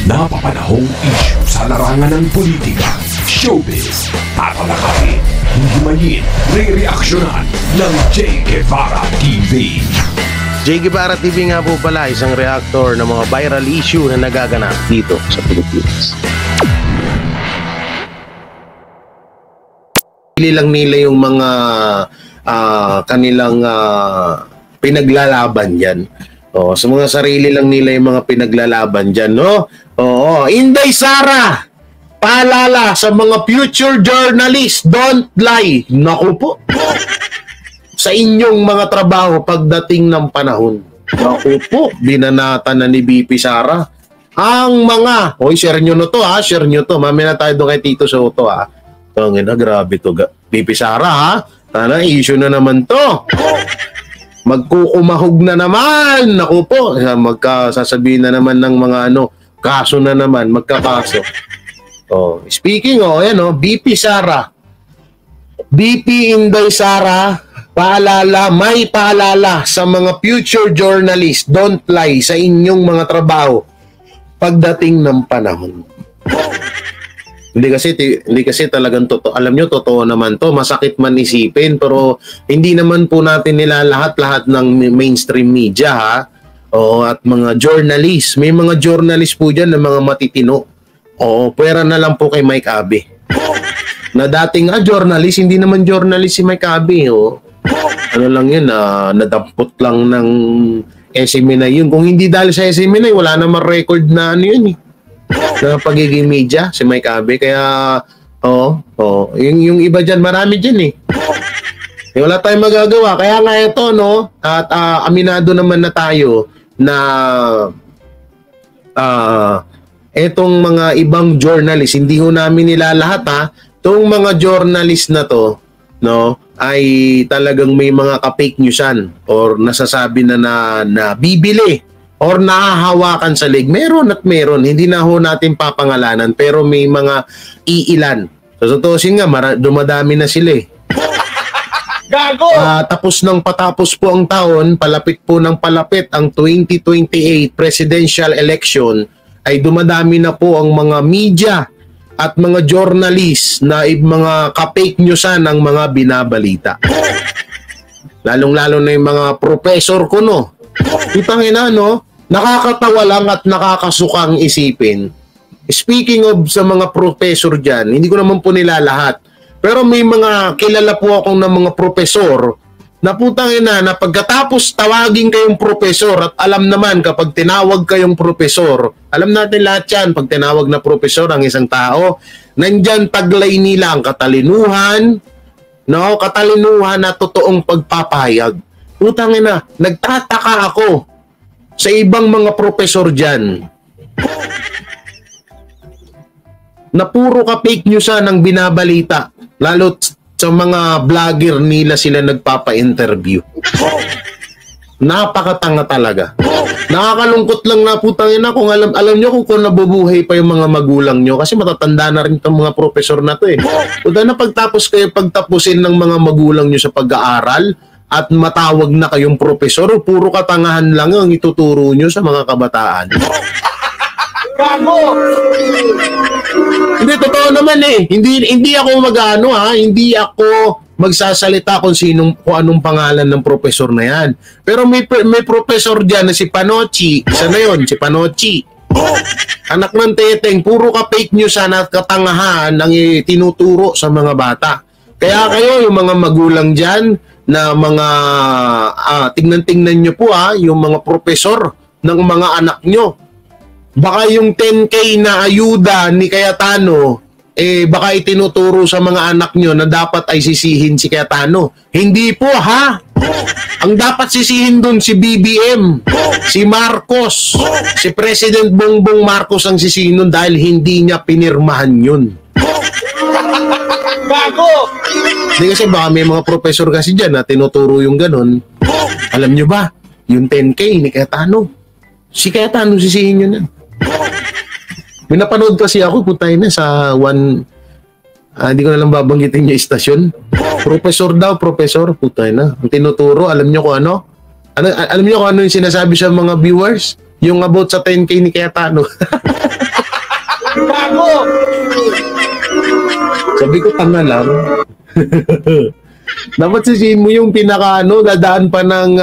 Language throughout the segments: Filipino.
Napapanahong issue sa larangan ng politika, showbiz, tatalakayin, himayin, re-reaksyonan ng J. Guevara TV. J. Guevara TV nga po pala, isang reactor ng mga viral issue na nagaganap dito sa Pilipinas. Pili lang nila yung mga kanilang pinaglalaban dyan. Sa mga sarili lang nila yung mga pinaglalaban dyan, no? Inday Sara, paalala sa mga future journalists, don't lie. Naku po. Sa inyong mga trabaho pagdating ng panahon. Naku po, binanata na ni BP Sara. Ang mga, share nyo na to ha, share nyo to. Mamaya na tayo doon kay Tito Soto ha. Tangin na, grabe to. BP Sara ha, sana issue na naman to. Magkukumahog na naman. Naku po, magkasasabihin na naman ng mga kaso na naman, magkakaso. Speaking BP Sara. BP Inday Sara, paalala, may paalala sa mga future journalists, don't lie sa inyong mga trabaho pagdating ng panahon. Hindi kasi talagang totoo. Alam nyo, totoo naman to. Masakit man isipin, pero hindi naman po natin nila lahat ng mainstream media ha. At mga journalists. May mga journalists po dyan na mga matitino. Pwera na lang po kay Mike Abe. Na dating journalist, hindi naman journalist si Mike Abe. Ano lang yun, nadampot lang ng SMNI yun. Kung hindi dahil sa SMNI, wala naman record na yun na pagiging media si Mike Abe. Kaya yung iba dyan, marami dyan wala tayong magagawa. Kaya nga ito at aminado naman na tayo na etong mga ibang journalist, hindi ho namin nila lahat itong mga journalist na to ay talagang may mga ka-fake newsan or nasasabi na bibili or nahahawakan sa leg. Meron at meron. Hindi na ho natin papangalanan, pero may mga iilan. So, tutusin nga, dumadami na sila Gago! Patapos po ang taon, palapit po ng palapit ang 2028 presidential election, ay dumadami na po ang mga media at mga journalist na mga ka-fake newsan ang mga binabalita. Lalong-lalo na yung mga professor ko Putangina nakakatawa lang at nakakasukang isipin. Speaking of sa mga professor dyan, hindi ko naman po nila lahat. Pero may mga kilala po akong ng mga professor na putangina na pagkatapos tawagin kayong professor at alam naman kapag tinawag kayong professor, alam natin lahat yan, pag tinawag na professor ang isang tao, nandyan taglay nila ang katalinuhan, katalinuhan na totoong pagpapahayag. Putangina, nagtataka ako sa ibang mga professor dyan na puro ka fake news ang binabalita, lalo sa mga vlogger nila sila nagpapa-interview. Napakatanga talaga. Nakakalungkot lang na putangina kung alam nyo kung nabubuhay pa yung mga magulang nyo kasi matatanda na rin itong mga professor na to Kung na pagtapusin ng mga magulang nyo sa pag-aaral at matawag na kayong professor, puro katangahan lang ang ituturo nyo sa mga kabataan. Gago! Hindi, totoo naman Hindi ako hindi ako magsasalita kung anong pangalan ng professor na yan. Pero may professor dyan na si Panochi. Isa na yun, si Panochi. Anak ng teteng, puro ka fake news at katangahan ang tinuturo sa mga bata. Kaya kayo, yung mga magulang dyan, na mga tingnan nyo po yung mga professor ng mga anak nyo. Baka yung 10K na ayuda ni Cayetano, baka itinuturo sa mga anak nyo na dapat ay sisihin si Cayetano. Hindi po Ang dapat sisihin dun si BBM, si Marcos, si President Bongbong Marcos ang sisihin dun dahil hindi niya pinirmahan yun. Bago! Hindi kasi baka may mga professor kasi dyan na tinuturo yung ganun. Alam nyo ba, yung 10K ni Cayetano, si Cayetano sisihin yun yan. May napanood kasi ako, putay na sa hindi ko na lang babanggitin yung istasyon. Professor daw, putay na. Ang tinuturo, alam nyo kung ano? Alam nyo kung ano yung sinasabi sa mga viewers? Yung about sa 10K ni Cayetano. Gago! Sabi ko, tanga lang. Dapat sabihin mo yung dadaan pa ng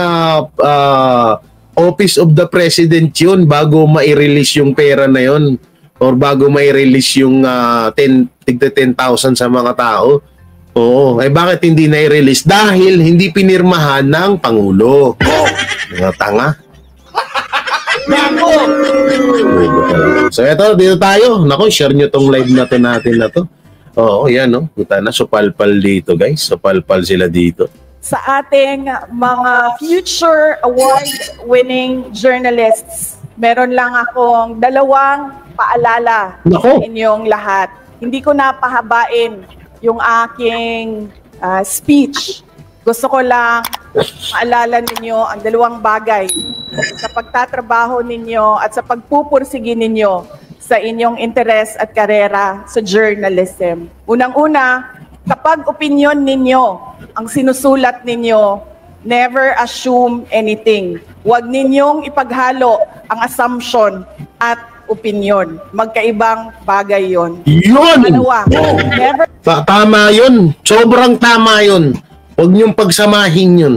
Office of the President yun bago ma-release yung pera na yun or bago ma-release yung 10,000 sa mga tao. Oo, bakit hindi na-release? Dahil hindi pinirmahan ng Pangulo. Mga tanga. So eto, dito tayo. Nako, share nyo tong live natin na to. Oo, yan no. Kita na, supalpal dito guys. Supalpal sila dito. Sa ating mga future award-winning journalists, meron lang akong 2 paalala sa inyong lahat. Hindi ko na pahabain yung aking speech. Gusto ko lang maalala ninyo ang 2 bagay sa pagtatrabaho ninyo at sa pagpupursige ninyo sa inyong interes at karera sa journalism. Unang-una, kapag opinion ninyo ang sinusulat ninyo, never assume anything. Huwag ninyong ipaghalo ang assumption at opinion. Magkaibang bagay yon. Yun! Dalawa, never... Tama yun. Sobrang tama yun. Huwag niyong pagsamahin yun.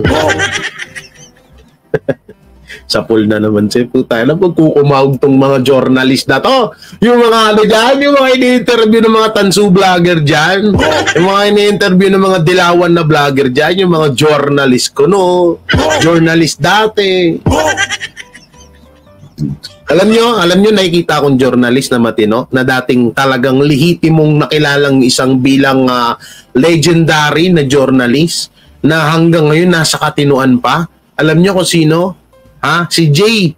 Sa pool na naman siya. Puta na, pagkukumawag tong mga journalist na to. Yung mga dyan, yung mga ini-interview ng mga tansu vlogger dyan. Yung mga ini-interview ng mga dilawan na vlogger dyan. Yung mga journalist ko, no? Journalist dati. Alam nyo, nakikita akong journalist na matino na dating talagang lehitimong nakilalang isang bilang legendary na journalist na hanggang ngayon nasa katinuan pa. Alam nyo kung sino? Si Jay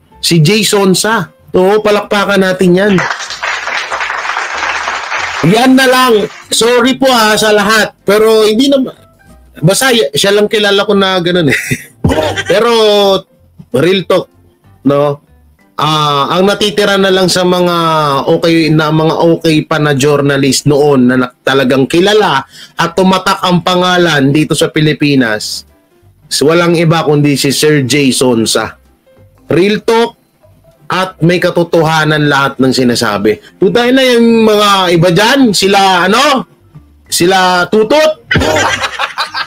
Sonsa. Oo, palakpakan natin yan. Yan na lang. Sorry po sa lahat. Pero hindi naman. Basta siya lang kilala ko na ganun eh. Pero real talk, no? Ang natitira na lang sa mga okay pa na journalist noon na talagang kilala at tumatak ang pangalan dito sa Pilipinas, walang iba kundi si Sir Jay Sonsa. Real talk at may katotohanan lahat ng sinasabi. Tutay na yung mga iba dyan, sila tutot.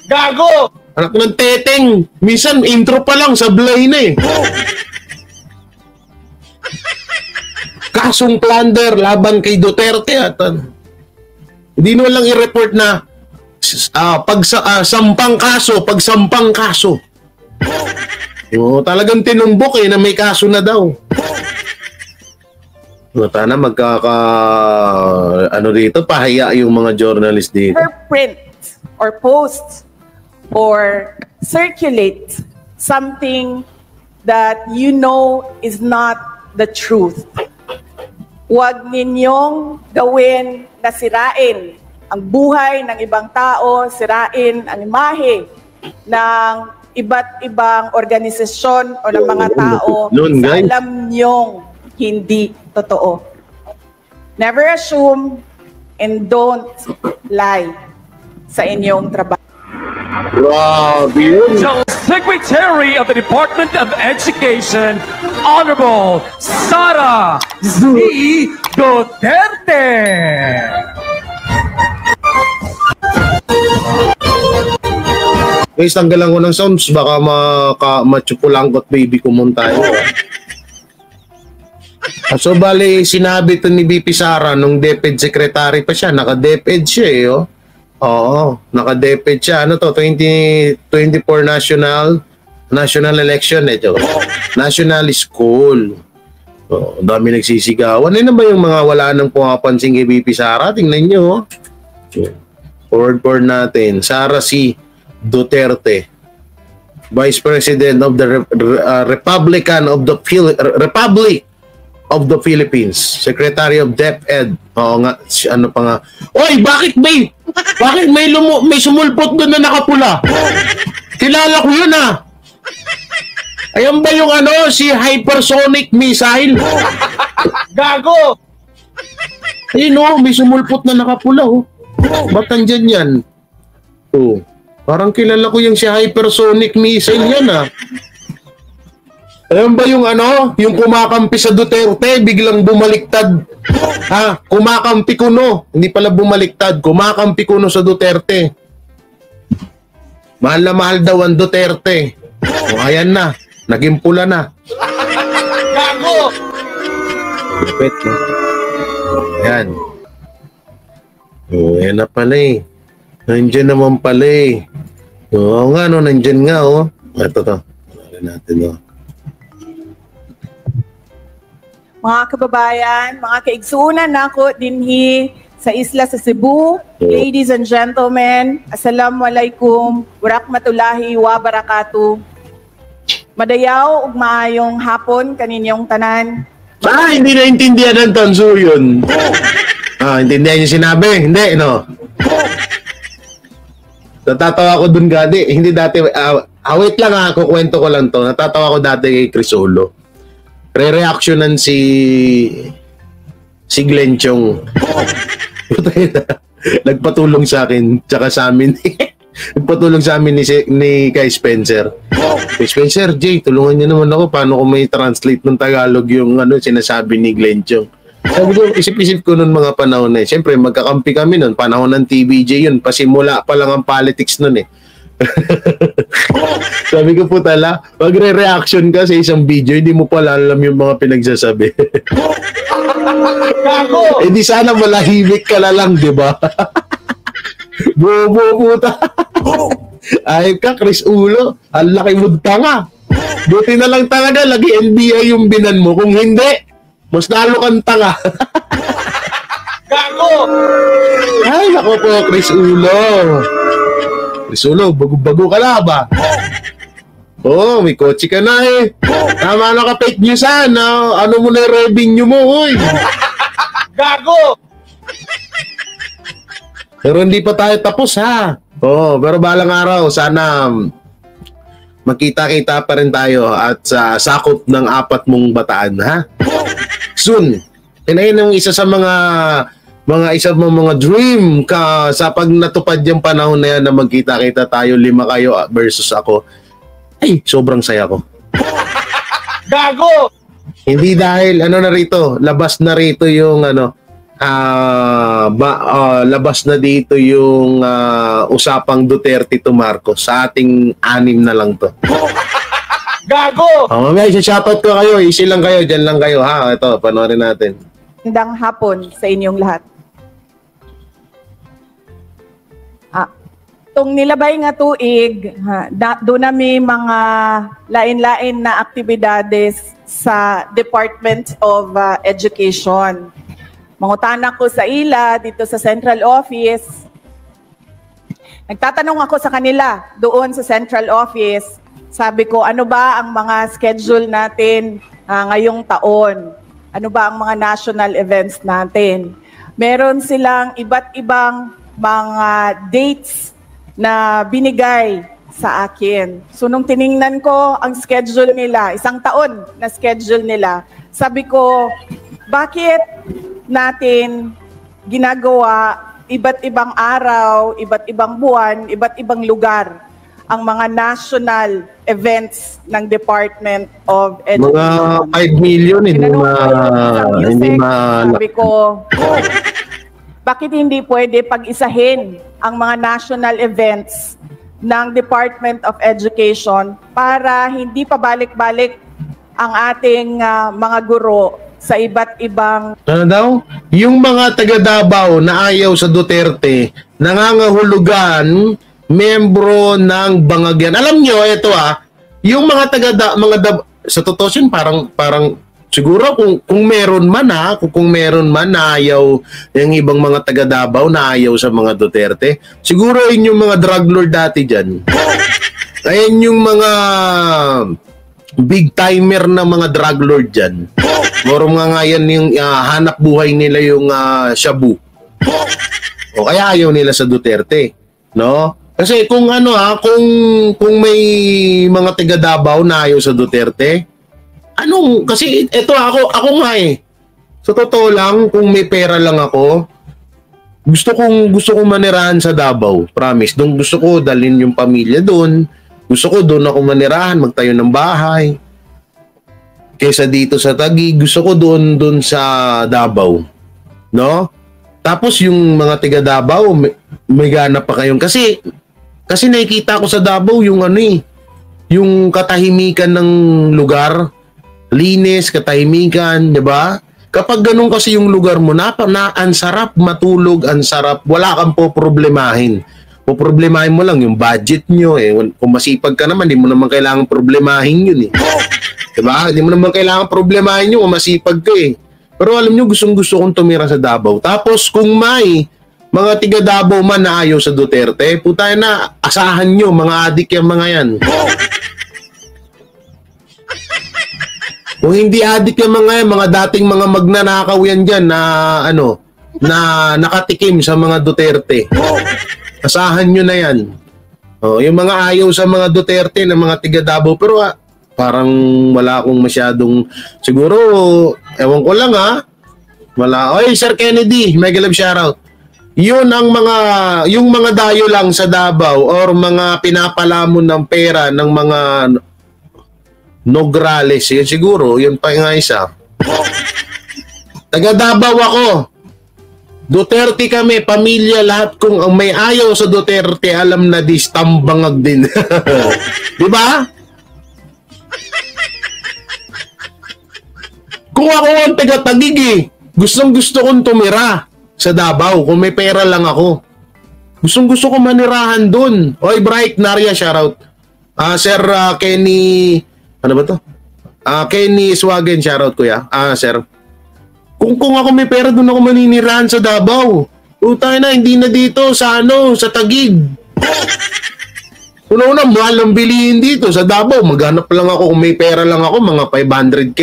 Gago! Anak ng teteng. Minsan intro pa lang, sablay na eh. Kasong plunder laban kay Duterte at hindi mo lang i-report na sampang kaso. Talagang tinumbok na may kaso na daw. Tana dito, pahiya yung mga journalist dito. Print or post or circulate something that you know is not the truth. Huwag ninyong gawin na sirain ang buhay ng ibang tao, sirain ang imahe ng iba't ibang organisasyon o ng mga tao sa alam nyong hindi totoo. Never assume and don't lie sa inyong trabaho. Grabe yun. So, Secretary of the Department of Education, Honorable Sara Z. Duterte. Guys, tanggalan ko ng sounds. Baka matsupulangkot baby ko muna tayo. So, bali, sinabi to ni BP Sara nung DepEd Secretary pa siya. Naka-DepEd siya eh, oh. Oo, naka-DepEd siya. 2024 national election National School. Dami nagsisigawan. Ano ba yung mga wala nang pumapansin kay BP Sara? Tingnan nyo. Forward natin. Sara C. Duterte, Vice President of the Republic of the Philippines, Secretary of DepEd. Oo nga, ano pa nga. Oy, bakit may sumulpot doon na nakapula? Kilala ko yun Ayan ba yung si hypersonic missile? Gago! Ayun may sumulpot na nakapula Ba't nandyan yan? Parang kilala ko yung si hypersonic missile yan Alam ba yung ano, yung kumakampi sa Duterte, biglang bumaliktad. Ha? Kumakampi kuno. Hindi pala bumaliktad. Kumakampi kuno sa Duterte. Mahal na mahal daw ang Duterte. O ayan na. Naging pula na. Gago! Lupit, no? Ayan. O, ayan na pala eh. Nandyan naman pala eh. Oo nga, no? Nandyan nga, oh. Ito to. Ayan natin, oh. Mga kababayan, mga kaigsuunan nako dinhi sa isla sa Cebu, ladies and gentlemen, assalamualaikum warahmatullahi wabarakatuh. Madayaw ug maayong hapon kaninyong tanan. Hindi naintindihan ng tanso yun. Intindihan yung sinabi? Hindi, no? Natatawa ko dun gadi. Hindi dati, wait lang ha, kukwento ko lang to. Natatawa ko dati kay Crisolo. Re-reactionan si Glenn Chong. Nagpatulong sa akin, tsaka sa amin. Nagpatulong sa amin ni kay Spencer. Kay Spencer, Jay, tulungan niyo naman ako. Paano ko may translate ng Tagalog yung sinasabi ni Glenn Chong? Sabi ko, isip-isip ko noon mga panahon na eh. Siyempre, magkakampi kami noon. Panahon ng TVJ yun. Pasimula pa lang ang politics noon eh. Sabi ko po tala, magre-reaction ka sa isang video, hindi mo pala alam yung mga pinagsasabi. Di sana malahimik ka na lang, di ba? Bobo puta. Ayop ka, Chris Ulo. Ang laki mo tanga. Buti na lang talaga, lagi NBI yung binan mo. Kung hindi, mas lalo kang tanga. Gago! Ay, ako po, Chris Ulo. Chris Ulo, bago-bago ka na ba? Oo, may kotse ka na eh. Tama na ka fake news ano mo na yung revenue mo, uy. Gago! Pero hindi pa tayo tapos ha. Oo, pero balang araw, sana magkita-kita pa rin tayo at sa sakop ng 4 mong bataan, ha? Soon. Yan yung isa sa mga dream ka sa pag natupad yung panahon na yan na magkita-kita tayo, 5 kayo versus ako. Ay, sobrang saya ko. Gago! Hindi dahil labas na rito yung labas na dito yung usapang Duterte to Marcos. Sa ating 6 na lang to. Gago! Mamaya i-shoutout ko kayo, easy lang kayo, dyan lang kayo ha. Ito, panoorin natin. Magandang hapon sa inyong lahat. Itong nilabay nga tuig, doon na may mga lain-lain na aktibidades sa Department of Education. Mangutana ko sa ila dito sa Central Office. Nagtatanong ako sa kanila doon sa Central Office. Sabi ko, ano ba ang mga schedule natin ngayong taon? Ano ba ang mga national events natin? Meron silang iba't ibang mga dates na binigay sa akin. So nung tiningnan ko ang schedule nila, 1 taon na schedule nila, sabi ko, bakit natin ginagawa iba't ibang araw, iba't ibang buwan, iba't ibang lugar ang mga national events ng Department of Education? Mga 5 million, Sabi ko, bakit hindi pwede pag-isahin ang mga national events ng Department of Education para hindi pabalik-balik ang ating mga guro sa iba't ibang... Ano daw? Yung mga taga-Davao na ayaw sa Duterte, nangangahulugan, membro ng Bangagyan. Alam nyo, ito yung mga sa totoo yun, parang siguro kung meron man kung meron man na ayaw yung ibang mga taga Davao na ayaw sa mga Duterte, siguro yun yung mga drug lord dati dyan. Ayan yung mga big timer na mga drug lord dyan. Moro nga yan yung hanap buhay nila yung shabu. O kaya ayaw nila sa Duterte, no? Kasi kung kung may mga taga Davao na ayaw sa Duterte, kasi ito ako nga eh. Sa totoo lang, kung may pera lang ako, gusto kong manirahan sa Davao, promise. Gusto ko dalhin yung pamilya doon. Gusto ko doon ako manirahan, magtayo ng bahay. kesa dito sa Taguig. Gusto ko doon sa Davao. No? Tapos yung mga tiga Davao, may ganap pa kayong kasi nakikita ko sa Davao yung yung katahimikan ng lugar, linis, katahimikan, 'di ba? Kapag ganun kasi yung lugar mo, ang sarap matulog, ang sarap, wala kang poproblemahin. Poproblemahin mo lang yung budget nyo eh. Kung masipag ka naman, hindi mo naman kailangan problemahin yun eh. Diba? Hindi mo naman kailangan problemahin yun kung masipag ka eh. Pero alam nyo, gustong-gusto kong tumira sa Davao. Tapos kung may mga tiga Davao man na ayaw sa Duterte, putay na, asahan nyo, mga adik yung mga yan. Kung hindi adik yung mga dating mga magnanakaw yan dyan na na nakatikim sa mga Duterte. Asahan nyo na yan. Yung mga ayaw sa mga Duterte na mga tiga Davao, pero parang wala akong masyadong, siguro, ewan ko lang wala. Oy, Sir Kennedy, mega love shoutout. Yun ang yung mga dayo lang sa Davao or mga pinapalamon ng pera ng mga Nograles, yun siguro, yun pa nga isa. Taga Davao ako. Duterte kami, pamilya, lahat kung ang may ayaw sa Duterte, alam na tambangag din. Di ba? Kung ako ang taga Taguig gustong-gusto kong tumira sa Davao kung may pera lang ako. Gustong-gusto ko manirahan dun. Oy, Bright, Naria, shoutout. Sir Kenny, ano ba to? Kenny Swagen, shoutout kuya. Sir. Kung ako may pera, doon ako maninirahan sa Davao. Utay na, hindi na dito sa sa Taguig. Una-una, mahal ang bilihin dito sa Davao. Maghanap lang ako, kung may pera lang ako, mga 500K.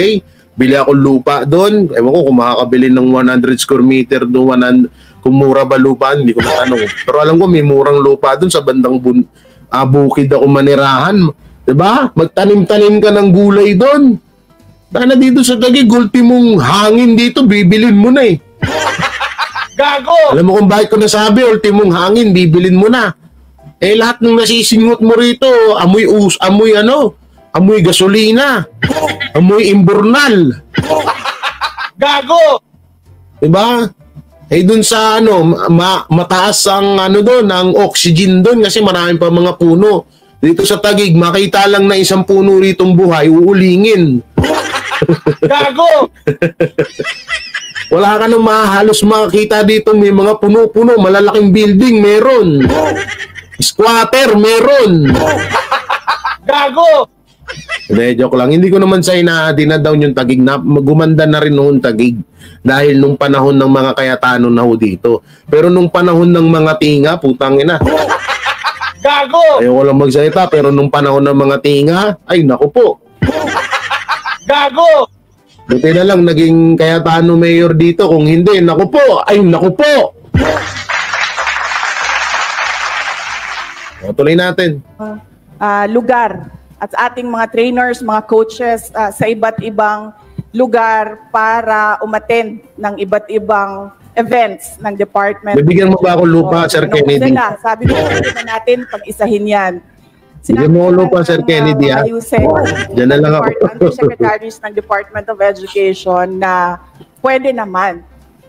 Bili ako lupa doon. Ewan ko kung makakabili ng 100 square meter doon, kung mura ba lupa, hindi ko matanong. Pero alam ko, may murang lupa doon sa bandang bukid ako manirahan. Diba? Magtanim-tanim ka ng gulay doon. Dahil na dito sa Taguig, ultimong hangin dito, bibilin mo na eh. Gago! Alam mo kung bakit ko nasabi, ultimong hangin, bibilin mo na. Eh lahat ng nasisingot mo rito, amoy gasolina, amoy imburnal. Gago! Diba? Eh dun sa mataas ang doon, ang oxygen doon kasi maraming pa mga puno. Dito sa Taguig, makita lang na isang puno ritong buhay, uulingin. Gago! Wala ka nang halos makakita dito, may mga puno-puno, malalaking building, meron. Squatter, meron. Gago! Hindi, joke lang. Hindi ko naman sa dinadawn yung Taguig na gumanda na rin noon Taguig dahil nung panahon ng mga Kayatano na ho dito. Pero nung panahon ng mga tinga, putang ina. Gago! Ayoko lang magsalita, pero nung panahon ng mga tinga, ay naku po. Gago! Buti na lang naging Kayatano mayor dito. Kung hindi, naku po, ay naku po. Tuloy natin. Lugar at ating mga trainers, mga coaches sa iba't ibang lugar para umattend ng iba't ibang events ng department. Bibigyan mo ba ako lupa, Sir Kennedy? Sabi ko, hindi na natin pag-isahin yan. Bigyan mo ako lupa, Sir Kennedy. Diyan na lang ako. Secretaries ng Department of Education na pwede naman.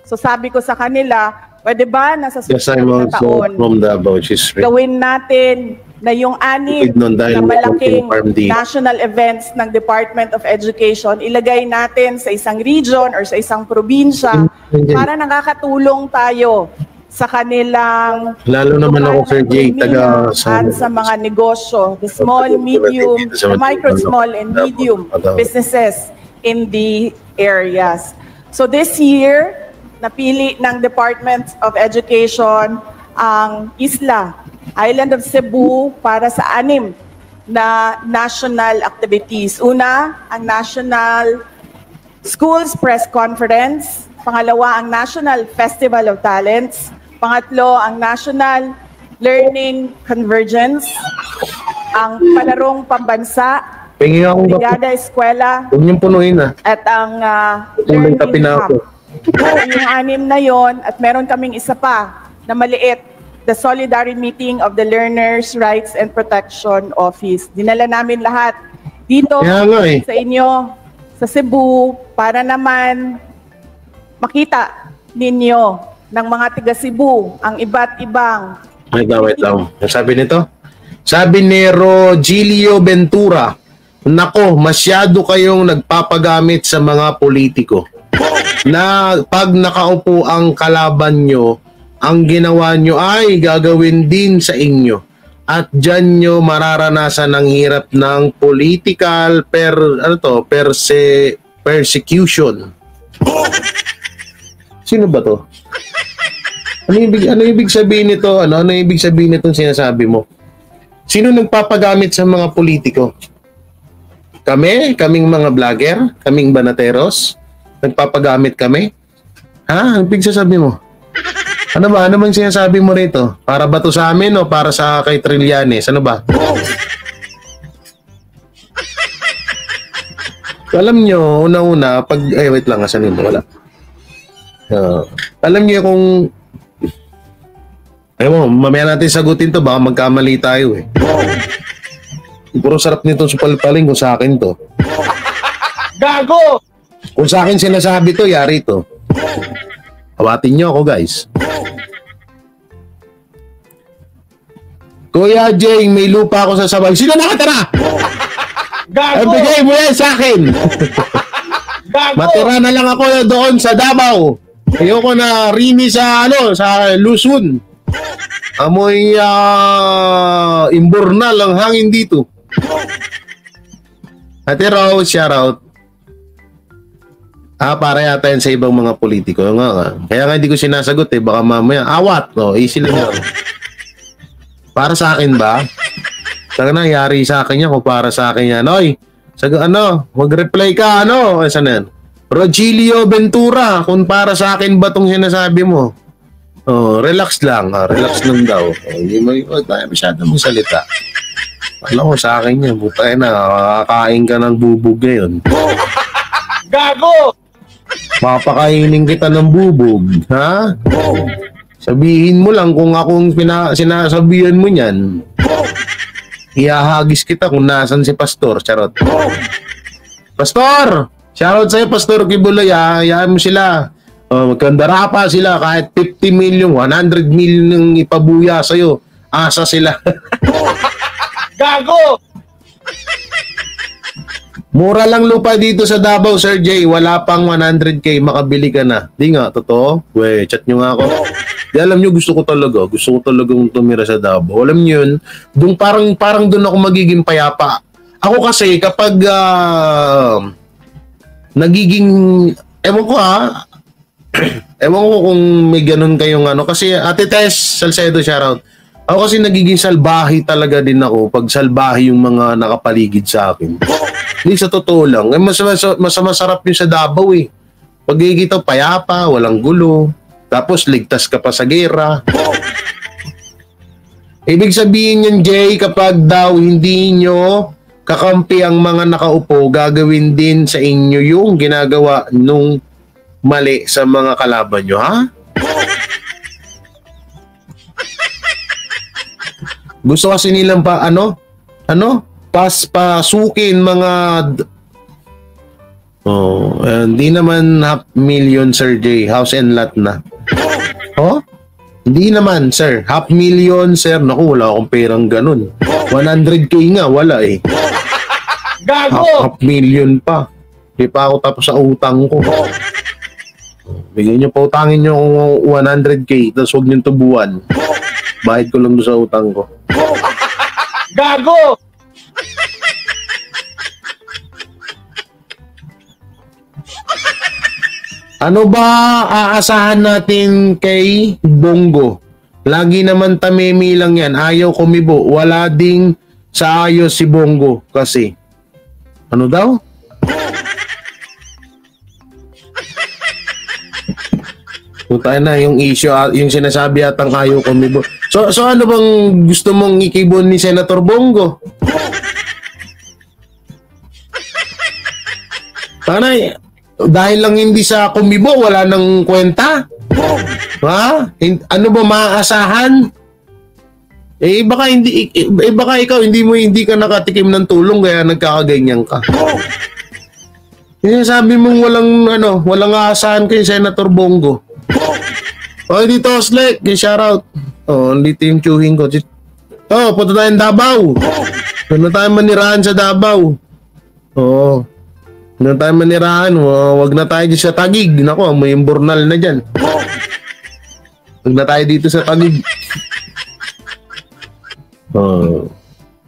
So sabi ko sa kanila, pwede ba nasa susunod na taon, gawin natin na yung 6 na malaking national events ng Department of Education, ilagay natin sa isang region or sa isang probinsya para nakakatulong tayo sa kanilang lalo naman ako, Sir Jay, taga sa mga negosyo, the small, medium, the micro, small, and medium businesses in the areas. So this year, napili ng Department of Education ang Island of Cebu para sa 6 na national activities. Una, ang National Schools Press Conference. Pangalawa, ang National Festival of Talents. Pangatlo, ang National Learning Convergence. Ang Palarong Pambansa. Brigada Eskwela. Huwag niyong punuin at ang Learning Hub. Yung 6 na yon, at meron kaming isa pa na maliit, the Solidarity Meeting of the Learners' Rights and Protection Office. Dinala namin lahat dito sa inyo sa Cebu para naman makita ninyo ng mga tiga Cebu ang iba't ibang Wait lang. Sabi nito? Sabi ni Rogelio Ventura, nako, masyado kayong nagpapagamit sa mga politiko. Na pag nakaupo ang kalaban nyo, ang ginawa nyo ay gagawin din sa inyo. At dyan nyo mararanasan ang hirap ng political persecution. Sino ba to? Ano ibig sabihin nito? Ano ibig sabihin nitong sinasabi mo? Sino nagpapagamit sa mga politiko? Kaming mga vlogger, kaming banateros, nagpapagamit kami? Ha? Ang ibig sasabi mo? Ano ba? Ano bang sinasabi mo rito? Para ba to sa amin o para sa kay Trillanes? Ano ba? Alam nyo, una-una, pag... Ay, wait lang, asan yun? Wala. Alam nyo kung... Ayaw mo, mamaya natin sagutin to, baka magkamali tayo eh. Puro sarap nito supal-paling kung sa akin to. Gago! Kung sa akin sinasabi to, yari to. Hawatin nyo ako, guys. Kuya Jay, may lupa ako sa Sabang. Sino nakatara? Gago! Bigay mo yan sa akin. Gago! Matira na lang ako doon sa Davao. Ayoko na rini sa Luzon. Amoy imburnal ang hangin dito. Ate Rose, shout out. Para yata yan sa ibang mga politiko. Kaya nga hindi ko sinasagot eh. Baka mamaya, awat. Easy lang yan. Para sa akin ba? Saka nangyari sa akin yan kung para sa akin yan. Oy, mag-reply ka, saan yan? Rogelio Ventura, kung para sa akin ba itong sinasabi mo? Relax lang. Relax lang daw. Hindi mo tayo masyadong salita. Alam mo sa akin yan. Butay na, kakain ka ng bubog ngayon. Gago! Papakainin kita ng bubog, ha? Sabihin mo lang kung akong sinasabihan mo niyan. Ihahagis kita kung nasan si Pastor. Charot. Pastor! Shoutout sa'yo, Pastor Kibuloy, ha? Hayaan mo sila. Magkandara pa sila kahit 50 million, 100 million yung ipabuya sa'yo. Asa sila. Gago! Mura lang lupa dito sa Davao, Sir Jay. Wala pang 100k, makabili ka na. Di nga, totoo? Chat nyo nga ako. Di alam nyo, gusto ko talagang tumira sa Davao. Alam nyo yun, parang doon ako magiging payapa. Ako kasi, kapag nagiging, ewan ko kung may ganun kayong kasi Ate Tess Salcedo, shoutout. Ako kasi nagiging salbahi talaga din ako pag salbahi yung mga nakapaligid sa akin. Hindi, sa totoo lang. Mas masarap yun sa Davao eh. Pagkikita payapa, walang gulo. Tapos ligtas ka pa sa gera. Ibig sabihin yan, Jay, kapag daw hindi nyo kakampi ang mga nakaupo, gagawin din sa inyo yung ginagawa nung mali sa mga kalaban nyo, ha? Gusto kasi nilang pasukin mga hindi naman 500,000, Sir J. House and lot na. Hindi naman, sir. 500,000, sir. Naku, wala akong perang ganun. 100k nga, wala eh. Gago! 500,000 pa. Di pa ako tapos sa utang ko. Bigyan nyo pa, utangin nyo kung 100k, tapos huwag nyo tubuan. Bayad ko lang doon sa utang ko. Gago! Ano ba aasahan natin kay Bongo? Lagi naman tamimi lang yan. Ayaw kumibo. Wala ding sa ayos si Bongo kasi. Ano daw? Puta na yung issue, yung sinasabi atang ayaw kumibo. So ano bang gusto mong ikibon ni Senator Bongo? Tanay, dahil lang hindi sa kumibo, wala nang kwenta? Ha? Ano ba maaasahan? Baka ikaw hindi ka nakatikim ng tulong kaya nagkakaganyan ka. Sabi mong walang aasahan kay Senator Bongo. O, dito, Oslek, shoutout. O, dito yung chewing ko. O, punta tayong Davao. Punta tayong manirahan sa Davao. O, punta tayong manirahan. Wag na tayo dito sa Taguig. Nako, may imburnal na dyan. Wag na tayo dito sa Taguig.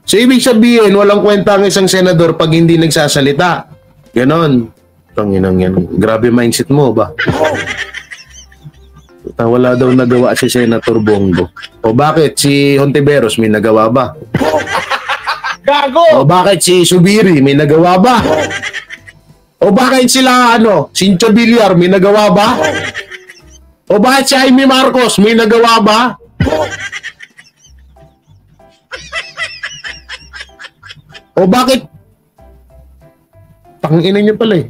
So, ibig sabihin, walang kwenta ang isang senador pag hindi nagsasalita. Ganon. Tanginang yan. Grabe mindset mo ba? Wala daw nagawa si Senator Bongo. O bakit si Hontiveros may nagawa ba? Gago! O bakit si Subiri may nagawa ba? O bakit sila Sincho Villar may nagawa ba? O bakit si Jaime Marcos may nagawa ba? O bakit? Tangina niyo pala eh.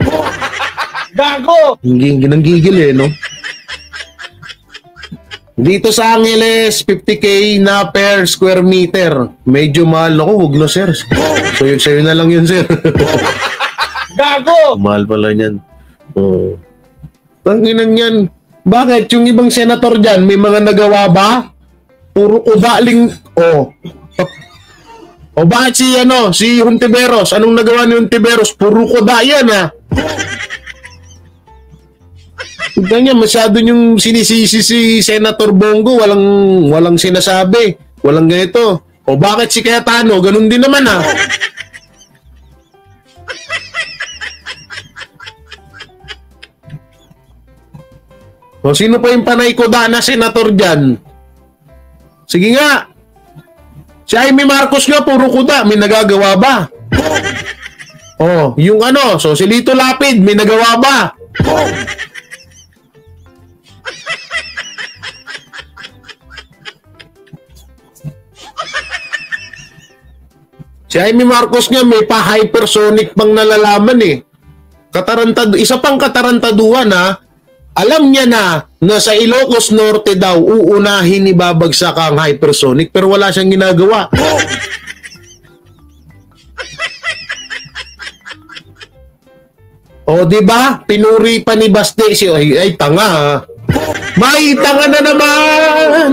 Gago! Ginanggigil no? Dito sa Angeles, 50K na per square meter. Medyo mahal ako, huwag no sir. So sa'yo na lang yun sir. Gago! Mahal pala yan. Tanginan yan. Bakit? Yung ibang senator dyan, may mga nagawa ba? Puro ubaling. O bakit si Hontiveros? Anong nagawa ni Hontiveros? Puro kuda yan Ganyan, masyado yung sinisisi si Senator Bongo, walang sinasabi, walang ganito. O bakit si Cayetano? Ganun din naman O sino pa yung panay kuda na senator dyan? Sige nga. Si Jaime Marcos nga, puro kuda. May nagagawa ba? Yung so si Lito Lapid, may nagawa ba? Si Jaime Marcos nga, may pa-hypersonic pang nalalaman isa pang katarantaduhan alam niya na sa Ilocos Norte daw uunahin ni babagsak ang hypersonic pero wala siyang ginagawa. Di ba? Pinuri pa ni Baste ay tanga May tanga na naman.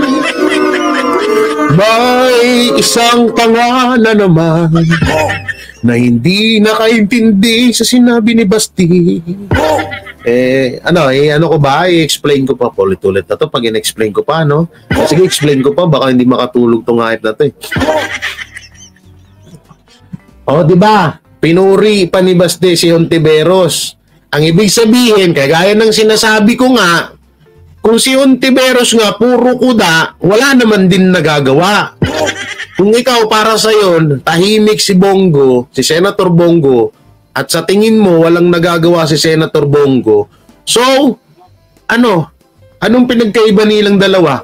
May isang tanga na naman na hindi nakaintindi sa sinabi ni Basti. Ano ko ba? I-explain ko pa. Ulit-ulit na to pag in-explain ko pa, Sige, explain ko pa. Baka hindi makatulog tong hype na to di ba? Pinuri pa ni Basti si Hontiveros. Ang ibig sabihin, kagaya ng sinasabi ko nga, kung si Hontiveros nga puro kuda, wala naman din nagagawa. Kung ikaw para sa yon, tahimik si Bongo, si Senator Bongo, at sa tingin mo walang nagagawa si Senator Bongo, so, anong pinagkaiba nilang dalawa?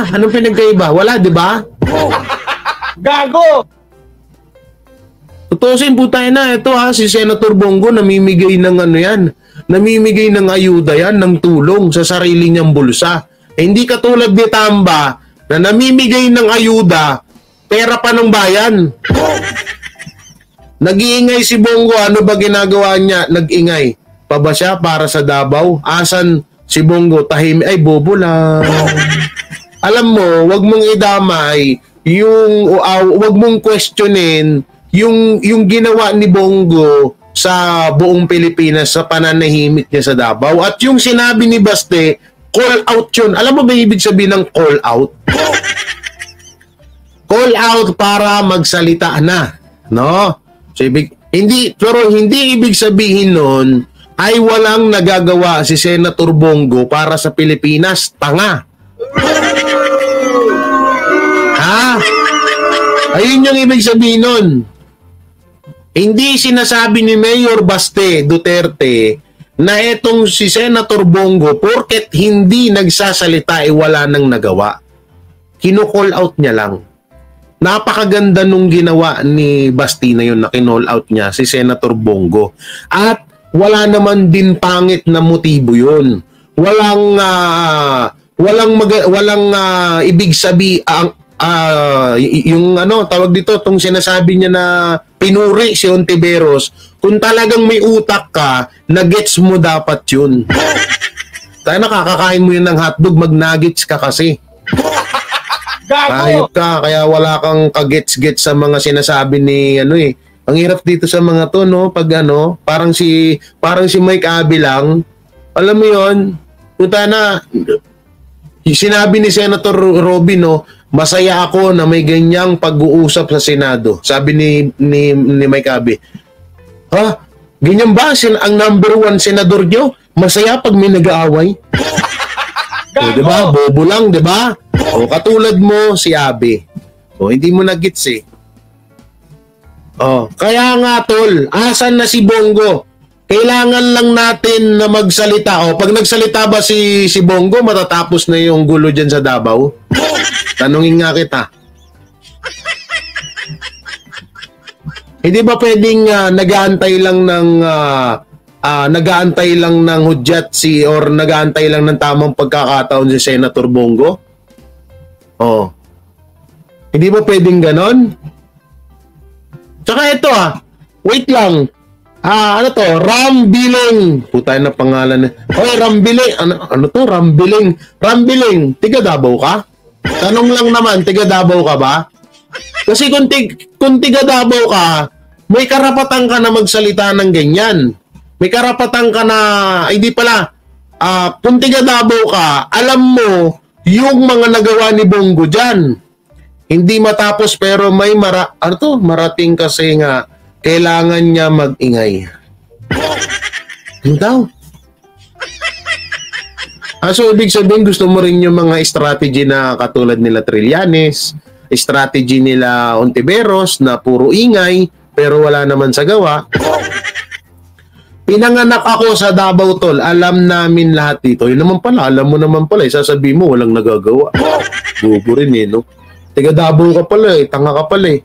Anong pinagkaiba? Wala, di ba? Gago! Tutusin po tayo na, ito si Senator Bongo namimigay ng namimigay ng ayuda yan, ng tulong sa sarili niyang bulsa. Hindi katulad ni Tamba na namimigay ng ayuda, pera pa ng bayan. Nag-iingay si Bongo, ano ba ginagawa niya? Nag-ingay. Pa ba siya para sa Davao? Asan si Bongo? Tahimik, ay bobo lang. Alam mo, wag mong idamay wag mong questionin yung ginawa ni Bongo sa buong Pilipinas sa pananahimik niya sa Davao. At yung sinabi ni Baste, call out yun. Alam mo ba ibig sabihin ng call out? Call out para magsalita na, So hindi ibig sabihin nun ay walang nagagawa si Senator Bongo para sa Pilipinas. Tanga. Ayun yung ibig sabihin nun. Hindi sinasabi ni Mayor Baste Duterte na etong si Senator Bongo porket hindi nagsasalita wala nang nagawa. Kino-call out niya lang. Napakaganda nung ginawa ni Basti na yun na kinall out niya si Senator Bongo. At wala naman din pangit na motibo yun. Walang ibig sabihin yung ano, tawag dito, tong sinasabi niya na pinuri si Ontiveros, kung talagang may utak ka, na-gets mo dapat yun. Tayo nakakakain mo yun ng hotdog, mag-nuggets ka kasi. Kahit Gago! ka, kaya wala kang kagets-gets sa mga sinasabi ni ano eh. Ang hirap dito sa mga to, no? Pag ano, parang si Mike Abby lang, alam mo yon, puta na, sinabi ni Senator Robin, no, masaya ako na may ganyang pag-uusap sa Senado. Sabi ni Mike Abby, ha? Ganyan ba? Ang number 1 senador nyo? Masaya pag may nag-aaway? O, diba? Bobo lang, diba? O, katulad mo, si Abby. O, hindi mo na-gets eh. O, kaya nga, tol, asan na si Bongo? Kailangan lang natin na magsalita. O, pag nagsalita ba si Bongo, matatapos na yung gulo dyan sa Davao? Tanungin nga kita. Hindi ba pwedeng nag-aantay lang ng hudyat or nag-aantay lang ng tamang pagkakataon si Senator Bongo? Oh. Hindi ba pwedeng ganon? Tsaka ito wait lang. Ano to? Rambiling. Putay na pangalan. Hoy, Rambiling. Ano to? Rambiling. Rambiling. Tiga Davao ka? Tanong lang naman, tiga Davao ka ba? Kasi kung tiga Davao ka, may karapatan ka na magsalita ng ganyan. May karapatan ka na, hindi pala, kung tiga Davao ka, alam mo yung mga nagawa ni Bongo dyan. Hindi matapos pero may marating kasi nga, kailangan niya mag-ingay. Ano daw? So, ibig sabihin, gusto mo rin yung mga strategy na katulad nila Trillanes, strategy nila Ontiveros na puro ingay, pero wala naman sa gawa. Pinanganak ako sa Davao, tol. Alam namin lahat dito. Yun naman pala, alam mo naman pala. Sasabihin mo, walang nagagawa. Bobo rin no? Tiga Davao ka pala tanga ka pala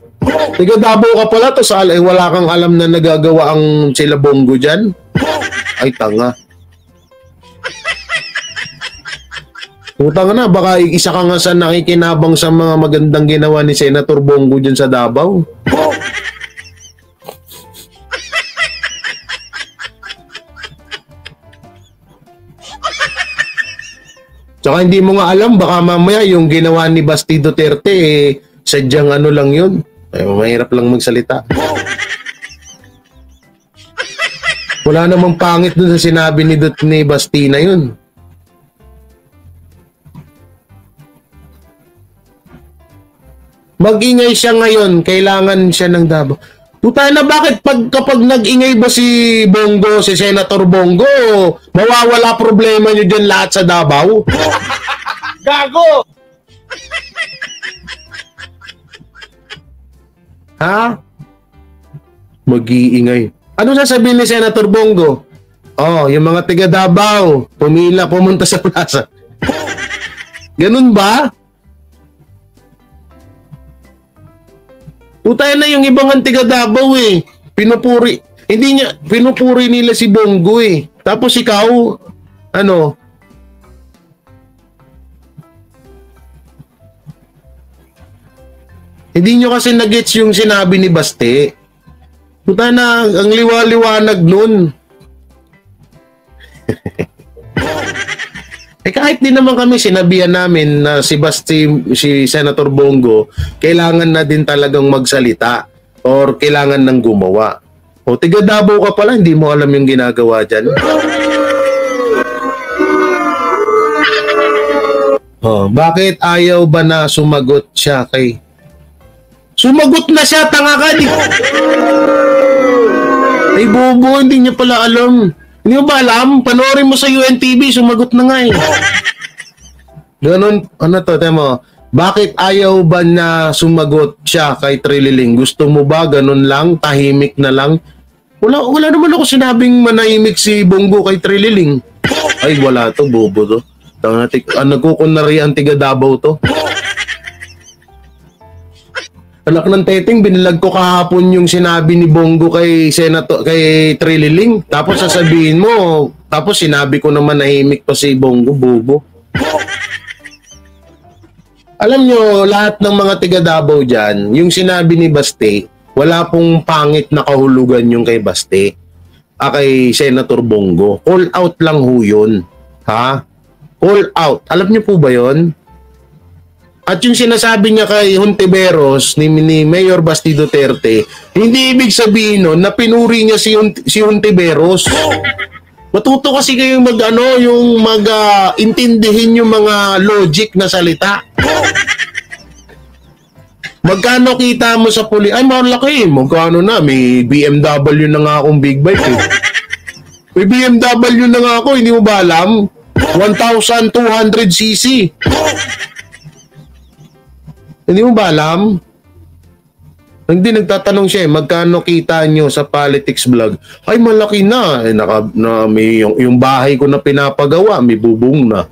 Tiga Davao ka pala, tapos wala kang alam na nagagawa ang sila Bongo dyan. Ay, tanga. Utang na, baka isa ka nga sa nakikinabang sa mga magandang ginawa ni Senator Bongo dyan sa Davao. Tsaka hindi mo nga alam, baka mamaya yung ginawa ni Basti Duterte, sadyang ano lang yun. Ay, mahirap lang magsalita. Wala namang pangit dun sa sinabi ni Basti na yun. Mag-ingay siya ngayon, kailangan siya ng Davao. Puta na, bakit kapag nag-ingay ba si Bongo, si Senator Bongo, mawawala problema nyo dyan lahat sa Davao? Gago! Ha? Mag-iingay. Ano sasabihin ni Senator Bongo? Oh, yung mga tiga Davao, pumunta sa plaza. Ganun ba? Utay na yung ibang tiga Davao pinupuri nila si Bongo Tapos ikaw, hindi nyo kasi nagets yung sinabi ni Baste. Puta na, ang liwa-liwanag nun. Kahit di naman kami sinabihan namin na si Senator Bongo, kailangan na din talagang magsalita or kailangan nang gumawa. O tiga Davao ka pala, hindi mo alam yung ginagawa dyan. Bakit ayaw ba na sumagot siya kay... Sumagot na siya, tanga ka! Ay bobo, hindi niya pala alam. Hindi mo ba alam? Panoorin mo sa UNTV, sumagot na nga Ganon, temo. Bakit ayaw ba na sumagot siya kay Trililing? Gusto mo ba ganon lang? Tahimik na lang? Wala naman ako sinabing manahimik si Bongo kay Trililing. Ay, wala to, bobo to. Nagkukunari ang tiga Davao to. Anak ng teteng, binilag ko kahapon yung sinabi ni Bongo kay Trililing. Tapos sasabihin mo, tapos sinabi ko naman nahimik pa si Bongo, bobo. Alam nyo, lahat ng mga tiga Davao dyan, yung sinabi ni Baste, wala pong pangit na kahulugan yung kay Baste. Kay Senator Bongo. Call out lang ho yun. Ha? Call out. Alam nyo po ba yun? At yung sinasabi niya kay Hontiveros ni Mayor Basti Duterte, hindi ibig sabihin nun na pinuri niya si Hontiveros. Matuto kasi kayong intindihin yung mga logic na salita. Magkano kita mo sa puli? Ay, malaki. Magkano na? May BMW na nga akong big bike eh. May BMW na nga ako, hindi mo ba alam? 1,200cc. Hindi mo ba alam? Hindi nagtatanong siya magkano kita nyo sa politics vlog? Ay, malaki na. May yung bahay ko na pinapagawa, may bubong na.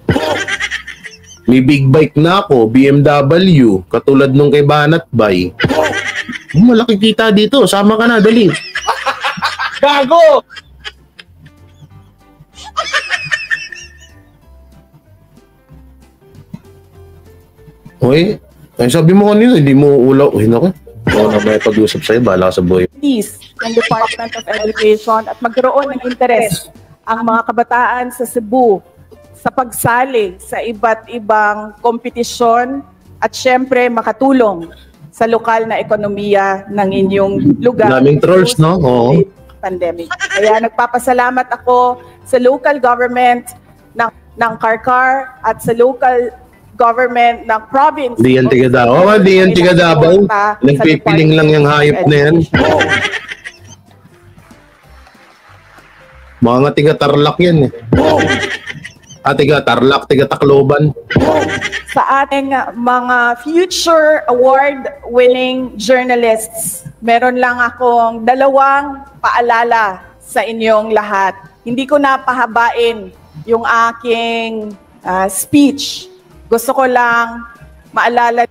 May big bike na ako, BMW, katulad nung kay Banat Bay. Malaki kita dito, sama ka na, dali. Gago! Hoy, ay sabi mo kanina, hindi mo ulaw. Uy, naku. Oo na may pag-usap sa'yo, bahala ka sa buhay. Please, ng Department of Education at magkaroon ng interes ang mga kabataan sa Cebu sa pagsali sa iba't ibang kompetisyon at syempre makatulong sa lokal na ekonomiya ng inyong lugar. Daming trolls, no? Oo. Pandemic. Kaya nagpapasalamat ako sa local government ng Karkar at sa local government ng province. Di yan tiga Davao. Di yan tiga Davao. Nagpipiling lang yung hayop na yan. Mga tiga Tarlac yan eh. Tiga Tarlac, tiga Tacloban. Sa ating mga future award-winning journalists, meron lang akong dalawang paalala sa inyong lahat. Hindi ko na pahabain yung aking speech. Gusto ko lang maalala.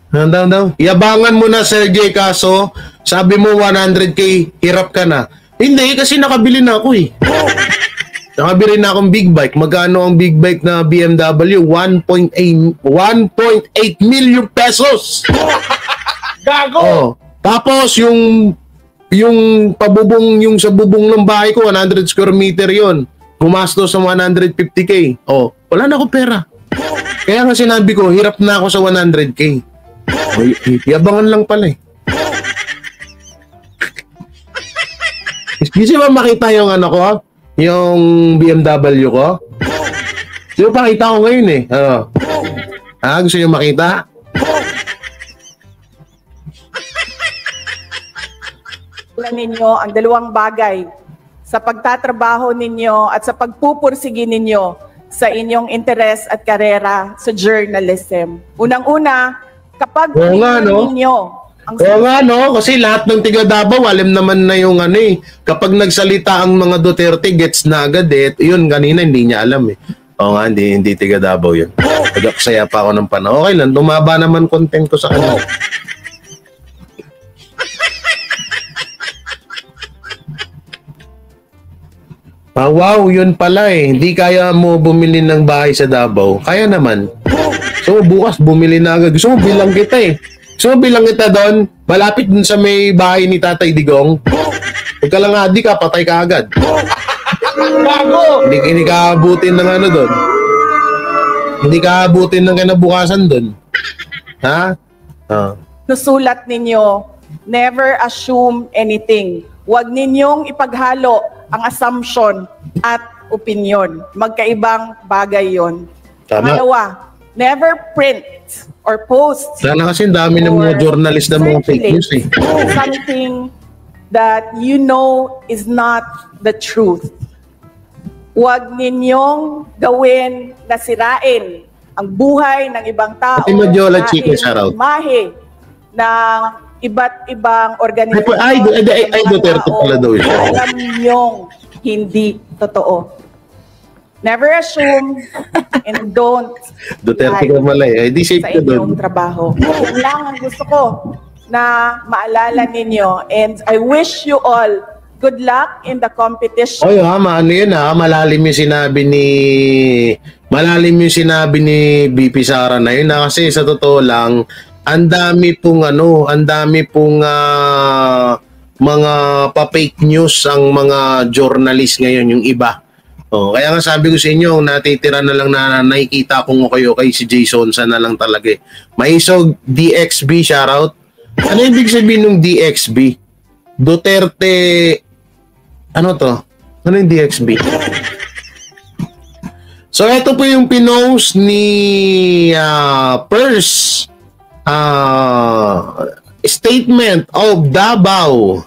Yabangan mo na, Sergey, kaso sabi mo 100K, hirap ka na. Hindi, kasi nakabili na ako eh. Nakabili na akong big bike. Magkano ang big bike na BMW? 1.8 million pesos. Gago! Oh. Tapos yung pabubong, yung sa bubong ng bahay ko, 100 square meter yon. Gumastos sa 150K. Oh, wala na akong pera. Kaya nga sinabi ko, hirap na ako sa 100K. Yabangan lang pala eh. Gusto ba makita yung ano ko? Yung BMW ko? Gusto ba pakita ko ngayon eh? Ano? Gusto nyo makita? Ninyo ang dalawang bagay sa pagtatrabaho ninyo at sa pagpupursige ninyo sa inyong interes at karera sa journalism. Unang-una, kapag ninyo ang oo nga, no? Kasi lahat ng tiga Davao, alam naman na yung ano eh. Kapag nagsalita ang mga Duterte, gets na agad eh. Yun, kanina hindi niya alam eh. Oo nga, hindi tiga Davao yun. Nagkasaya pa ako ng panahon. Okay lang, tumaba naman content ko sa kanila. Wow, yun pala eh. Hindi kaya mo bumili ng bahay sa Davao. Kaya naman. So, bukas bumili na agad. Gusto mo bilang kita eh. Gusto mo bilang kita doon? Malapit dun sa may bahay ni Tatay Digong. Huwag ka lang adi ka, patay ka agad. Gago! Hindi ka abutin ng ano doon. Hindi ka abutin ng kinabukasan doon. Ha? Nusulat ninyo, never assume anything. Huwag ninyong ipaghalo ang assumption at opinion. Magkaibang bagay yon. Tama. Pangalawa, never print or post. Sana kasi dami ng mga journalist na mga fake news eh. Something that you know is not the truth. Huwag ninyong gawin na sirain ang buhay ng ibang tao. Pati Madyola Chico, shoutout. Imahe ng iba't ibang organisasyon. Ay, Duterte pala daw siya. Alam niyong hindi totoo. Never assume and don't Duterte ka pala eh. Di safe sa ka doon. inyong trabaho. Yan lang ang gusto ko na maalala ninyo. And I wish you all good luck in the competition. Oy, ano yun malalim yung sinabi ni malalim yung sinabi ni BP Sara na yun, na kasi sa totoo lang, ang dami pong mga pa-fake news ang mga journalist ngayon, yung iba. Kaya nga sabi ko sa inyo, natitira na lang na nakikita kong okay si Jason sa na lang talaga. Maisog DXB, shoutout. Ano ibig sabihin ng DXB? Duterte, ano to? Ano yung DXB? So, ito po yung pinost ni Pers statement of Davao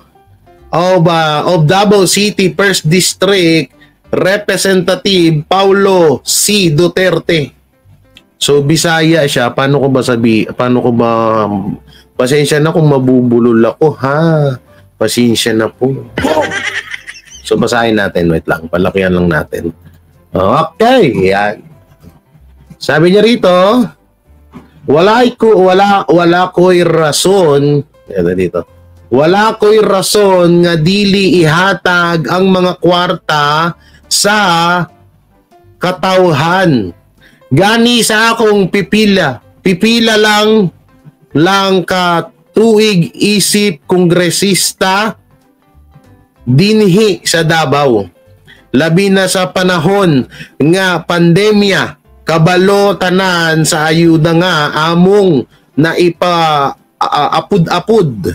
of Davao City First District Representative Paulo C. Duterte. So, Bisaya siya. Paano ko ba pasensya na kung mabubulol ako, ha? Pasensya na po. So, basahin natin. Wait lang. Palakihan lang natin. Okay. Yan. Sabi niya rito, wala ko'y rason, dito. Wala ko'y rason nga dili ihatag ang mga kwarta sa katawhan. Gani sa akong pipila lang ka tuig isip kongresista dinhi sa Davao. Labi na sa panahon nga pandemya, kabalo tanan sa ayuda nga among na apud-apud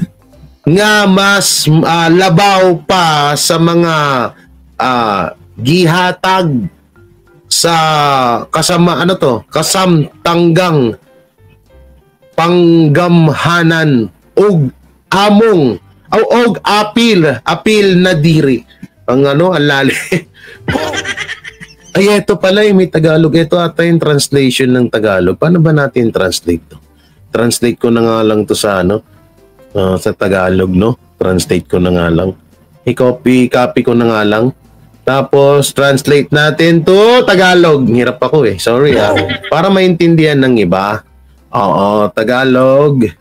nga mas labaw pa sa mga gihatag sa kasamtanggang panggamhanan og among og apil na diri. Ang lalim. Ay, ito pala may Tagalog. Ito ata yung translation ng Tagalog. Paano ba natin translate to? Translate ko na nga lang to sa sa Tagalog, no? Translate ko na nga lang. I-copy ko na nga lang. Tapos, translate natin to Tagalog. Hirap ako Sorry para maintindihan ng iba. Oo, Tagalog.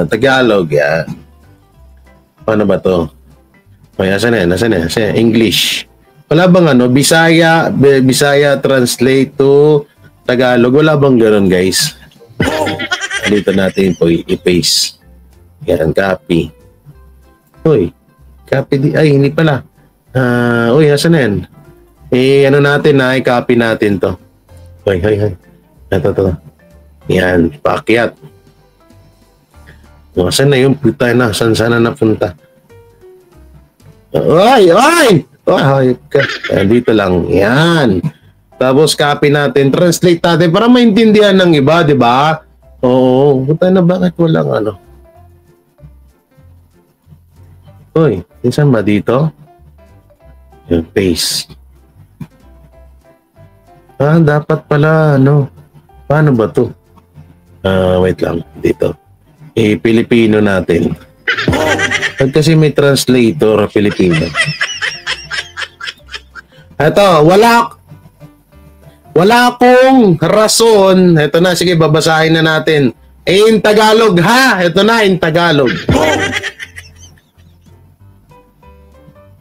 Tagalog, yan. Paano ba to? Asan na? English. Wala bang Bisaya translate to Tagalog? Wala bang ganun, guys? Dito natin po i-paste. Yan, copy. Copy hindi pala. Asan na yan? Natin i-copy natin to. Ito. Yan, paakyat. Saan na yung puta na? Saan na napunta? Dito lang. Yan. Tapos copy natin, translate natin para maintindihan ng iba, di ba? Oo. Puta na, bakit walang saan ba dito? Yung paste. Dapat pala, paano ba to? Wait lang. Dito. Pilipino natin. Kasi may translator Pilipino. Ito, wala akong rason. Ito na, sige, babasahin na natin. In Tagalog, ha? Ito na, in Tagalog.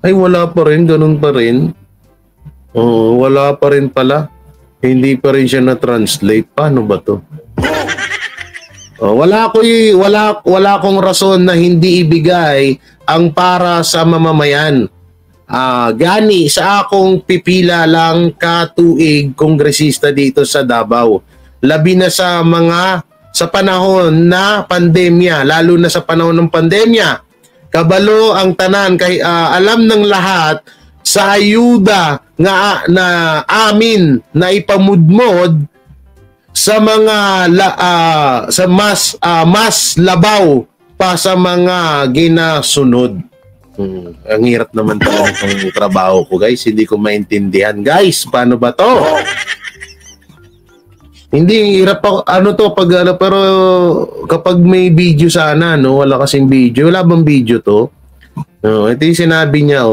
Ay, wala pa rin. Ganun pa rin. Wala pa rin pala. Hindi pa rin siya na-translate. Paano ba to? Wala akong rason na hindi ibigay ang para sa mamamayan. Gani sa akong pipila lang katuig kongresista dito sa Davao. Labi na sa panahon na pandemya, lalo na sa panahon ng pandemya. Kabalo ang tanan kay alam ng lahat sa ayuda nga na amin na ipamudmod sa mga sa mas labaw pa sa mga ginasunod. Ang hirap naman talaga ng trabaho ko, guys. Hindi ko maintindihan, guys. Paano ba to? Hindi hirap pa pero kapag may video sana, wala kasing video. Wala bang video to? Ito yung sinabi niya,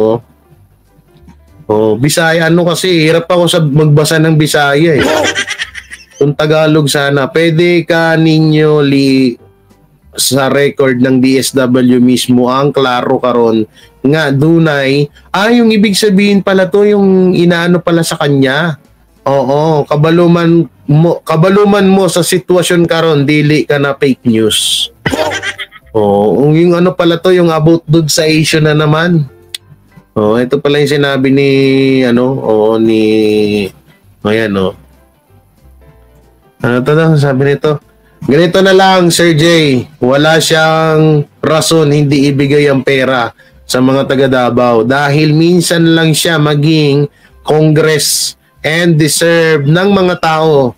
Bisaya, kasi hirap ako sa magbasa ng Bisaya Kung Tagalog sana, pwede ka ninyo sa record ng DSW mismo ang klaro karon nga dunay yung ibig sabihin pala to yung inaano pala sa kanya. Oo, kabaluman mo sa sitwasyon karon dili ka na fake news. Oo, yung ano pala to yung about dud sa issue na naman. Oh, ito pala yung sinabi ni ayan Ano to daw sabi nito? Ganito na lang, Sir J. Wala siyang rason hindi ibigay ang pera sa mga taga Davao dahil minsan lang siya maging Congress and deserve ng mga tao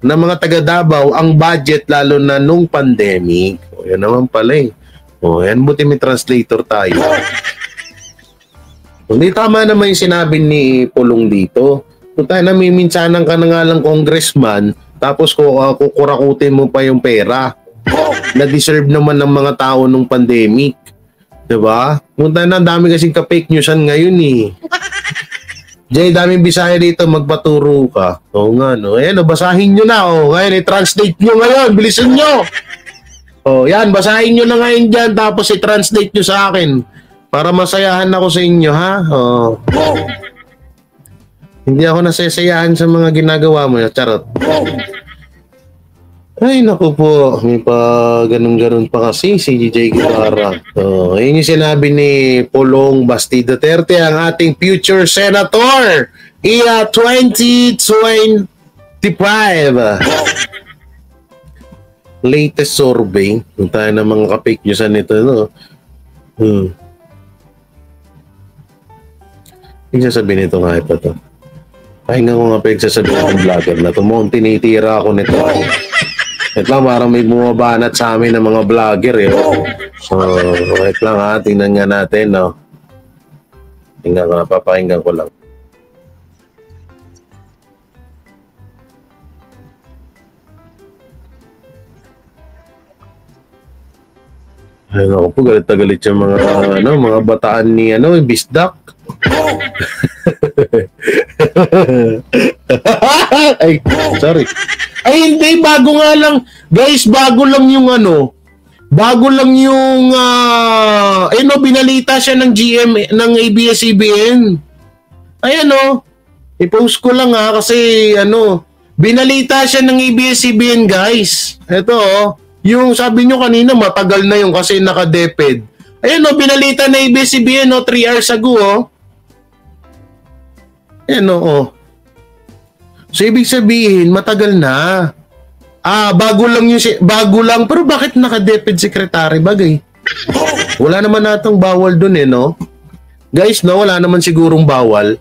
ng mga taga Davao ang budget lalo na nung pandemic. O, yan naman pala eh. O, yan buti may translator tayo. Hindi tama naman yung sinabi ni Pulong dito. Kung tayo namiminsanan ka na nga lang congressman, tapos kukurakutin mo pa yung pera na deserve naman ng mga tao nung pandemic. Diba? Punta na, dami kasing ka-fake newsan ngayon eh. Jay, daming Bisaya dito, magpaturo ka. Oo nga, no? Ayan, basahin nyo na. Ngayon, i-translate nyo ngayon. Bilisan nyo. Yan, basahin nyo na ngayon dyan, tapos i-translate nyo sa akin. Para masayahan ako sa inyo, ha? Hindi ako nasasayahan sa mga ginagawa mo. Charot. Ay, naku po. May pa ganun-ganun pa kasi si DJ Guevara. Yun yung sinabi ni Pulong Basti Duterte, ang ating future senator. 2025. Latest survey. Kung tayo ng mga ka-fake newsan nito, no? Yung sasabihin nito nga ito to. Pahinga ko nga pa yung sasabihin ng vlogger na ito. Mo, tinitira ako nito. Ito lang, parang may bumabanat sa amin ng mga vlogger eh. So, wait lang ha. Tingnan nga natin, no? Tingnan nga, papahinggan ko lang. Ay, naku po, galit na galit yung mga bataan ni, Bisdak. Ay, sorry. Ay, hindi, bago nga lang. Guys, bago lang yung binalita siya ng GM, ng ABS-CBN. Ayan i-post ko lang kasi binalita siya ng ABS-CBN, guys. Ito yung sabi nyo kanina, matagal na yung kasi naka-DepEd. Ayan binalita na ABS-CBN 3 hours ago Ayan So, ibig sabihin, matagal na. Bago lang. Pero bakit naka-DepEd secretary? Bagay. Wala naman natong bawal dun no? Guys, wala naman sigurong bawal.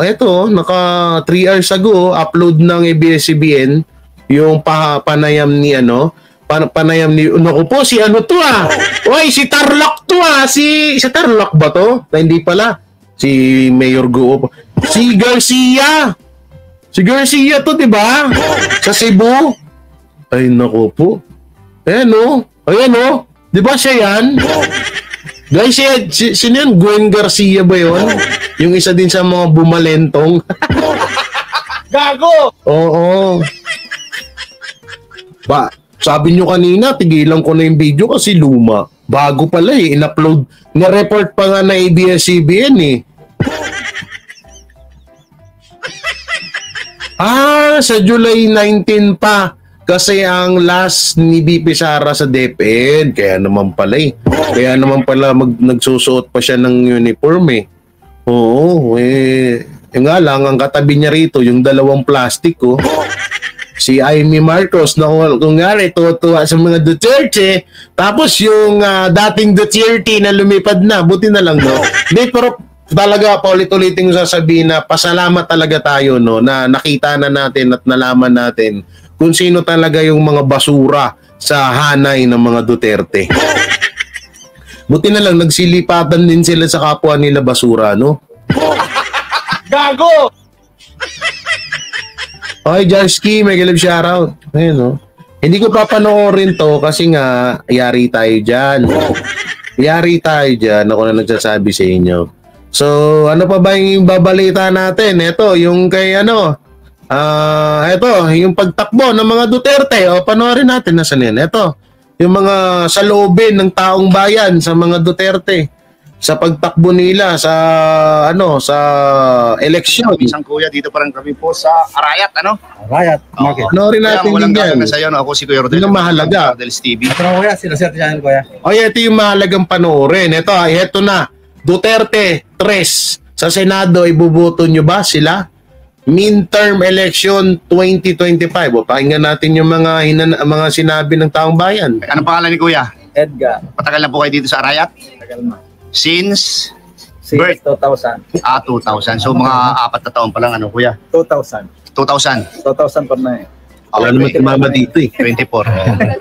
Eto, naka 3 hours ago, upload ng ABS-CBN, yung panayam ni panayam ni, naku po, si to Uy, si Tarlac to si Tarlac ba to? Hindi pala. Si Mayor Guo. Si Garcia. Si Garcia to, diba? Sa Cebu. Ay, naku po. Ayan Diba siya yan? Guys, sino yan? Gwen Garcia ba yun? Yung isa din sa mga bumalentong. Gago! Oo. Sabi nyo kanina, tigilan ko na yung video kasi luma. Bago pala in-upload. Na-report pa nga na ABS-CBN sa July 19 pa. Kasi ang last ni BP Sara sa DepEd. Kaya naman pala Kaya naman pala nagsusuot pa siya ng uniform Oo, nga lang, ang katabi niya rito, yung dalawang plastic si Amy Marcos na kung nga tuwa sa mga Duterte, tapos yung dating Duterte na lumipad na, buti na lang Hindi, pero talaga paulit-ulitin yung sasabihin na pasalamat talaga tayo na nakita na natin at nalaman natin kung sino talaga yung mga basura sa hanay ng mga Duterte. Buti na lang nagsilipatan din sila sa kapwa nila basura, Gago! Okay, Jarski, may galib shoutout. Ayun, Hindi ko papanoorin to kasi nga, yari tayo dyan. Ako na nagsasabi sa inyo. So, ano pa ba yung babalita natin? Ito, yung kay ito, yung pagtakbo ng mga Duterte. Panoorin natin, nasan yan? Ito, yung mga saloobin ng taong bayan sa mga Duterte sa pagtakbo nila sa sa eleksyon. Isang kuya, dito pa rin kami po sa Arayat, ano? Riot, market. Panoorin natin Walang din yan. galang na sa'yo, no? Ako si Kuya Rodel. Yun ang mahalaga. Rodel's TV. Ito na kuya, sila sir channel kuya. Ito yung mahalagang panoorin. Ito na. Duterte 3 sa Senado, ibuboto nyo ba sila? Midterm election 2025. O, pakinggan natin yung mga sinabi ng taong bayan. Anong pangalan ni Kuya? Edgar, Patagal na po kayo dito sa Arayat? tagal na. Since Since 2000. 2000. So mga 4 na taon pa lang, ano Kuya? 2000. 2000. 2000 pa na eh. Wala naman si mama dito eh. 24.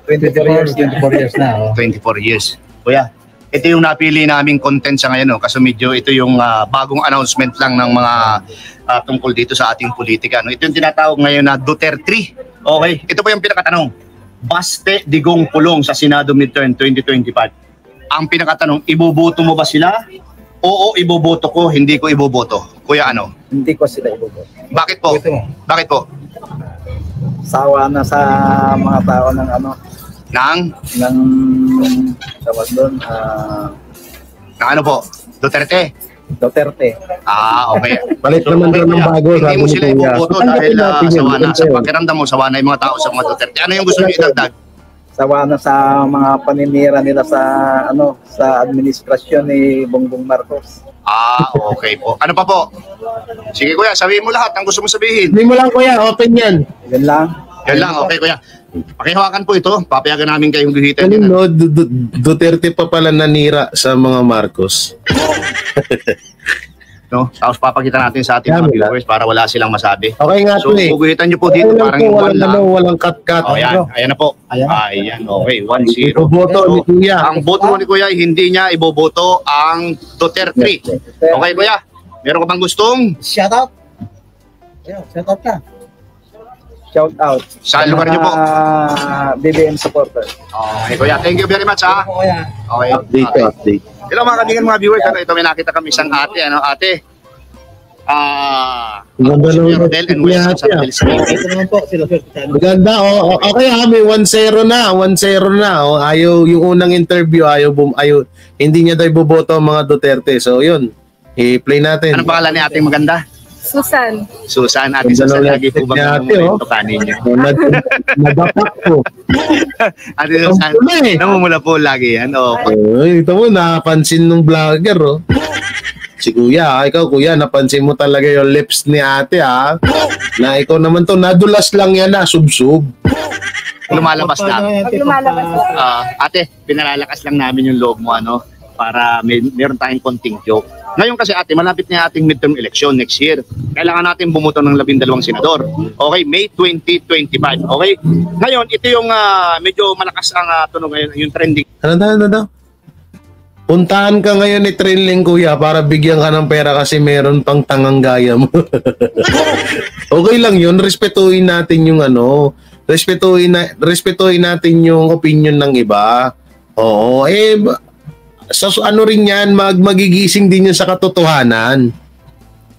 24 years na. 24 years. Kuya, ito yung napili naming content sa ngayon, no? Kasi medyo ito yung bagong announcement lang ng mga tungkol dito sa ating politika. No? Ito yung tinatawag ngayon na Duterte. Okay, ito po yung pinakatanong. Baste Digong Pulong sa Senado midterm 2025. Ang pinakatanong, iboboto mo ba sila? Oo, iboboto ko, hindi ko iboboto. Kuya, ano? Hindi ko sila ibubo. Bakit po? Ito mo. Bakit po? Sawa na sa mga tao ng Nang tawag doon, ano po? Duterte? Duterte. Okay. Palit naman daw ng bago. Hindi mo sila Kuya. iboboto So, dahil tanggapin natin yun. sawa na. Sa Ganun. pakiramdam mo, sawa na yung mga tao sa mga Duterte. Ano yung gusto niyo idagdag? Sawa na sa mga paninira nila sa sa administrasyon ni Bongbong Marcos. Okay po. Ano pa po? Sige kuya, sabihin mo lahat ang gusto mo sabihin. Hindi mo lang kuya, open yan. Yan lang. Yan lang, okay kuya. Pakihawakan po ito. Papayagan namin kayong guhitan yan. No, Duterte pa pala nanira sa mga Marcos. No? Tapos papakita natin sa ating mga viewers para wala silang masabi. Okay nga So, to eh. guguhitan nyo po dito Ayun lang parang po, yung one walang, lang. walang cut-cut. Ayan, ayan na po. Ayan, okay, 1-0. Iboboto ni Kuya. Ang boto mo ni Kuya, hindi niya iboboto ang Duterte. Okay Kuya, meron ka bang gustong? Shout out. Shout out ka. Shout out. Sa lugar niyo po. BBM supporter. Okay Kuya, thank you very much ha. Okay. Update. Update. Hello mga kaibigan, mga viewers. Ito may nakita kami isang ate. Ate? Ganda Si naman. Rodel and Wilson sa Rodel's TV. Ito naman po, sila sir channel. Maganda. Okay may 1-0 na. 1-0 na. Ayaw, yung unang interview, hindi niya daw iboboto ang mga Duterte. So yun, i-play natin. Anong pangalan ni ating maganda? Susan. Susan. Ate Ganda Susan, ng lagi po lipstick ni bang ate, oh. tukanin niyo? Nadapak ko. Ate Susan, Ang pula eh. namumula po lagi yan. Ito mo, napansin nung vlogger, oh. Si Kuya, ikaw Kuya, napansin mo talaga yung lips ni ate, ha? Na ikaw naman to, nadulas lang yan, sub-sub. Lumalabas na. Pag lumalabas. Ate, pinalalakas lang namin yung loob mo, para meron tayong konting joke. Ngayon kasi ate, malapit na ating midterm election next year. Kailangan natin bumuto ng 12 senador. Okay, May 2025. Okay? Ngayon, ito yung medyo malakas ang tunog ngayon, yung trending. Ano daw? Puntahan ka ngayon ni Trilling Kuya para bigyan ka ng pera kasi meron pang tangang gaya mo. Okay lang yun, respetuhin natin yung respetuhin natin yung opinion ng iba. Oo, sa rin yan, magigising din yun sa katotohanan.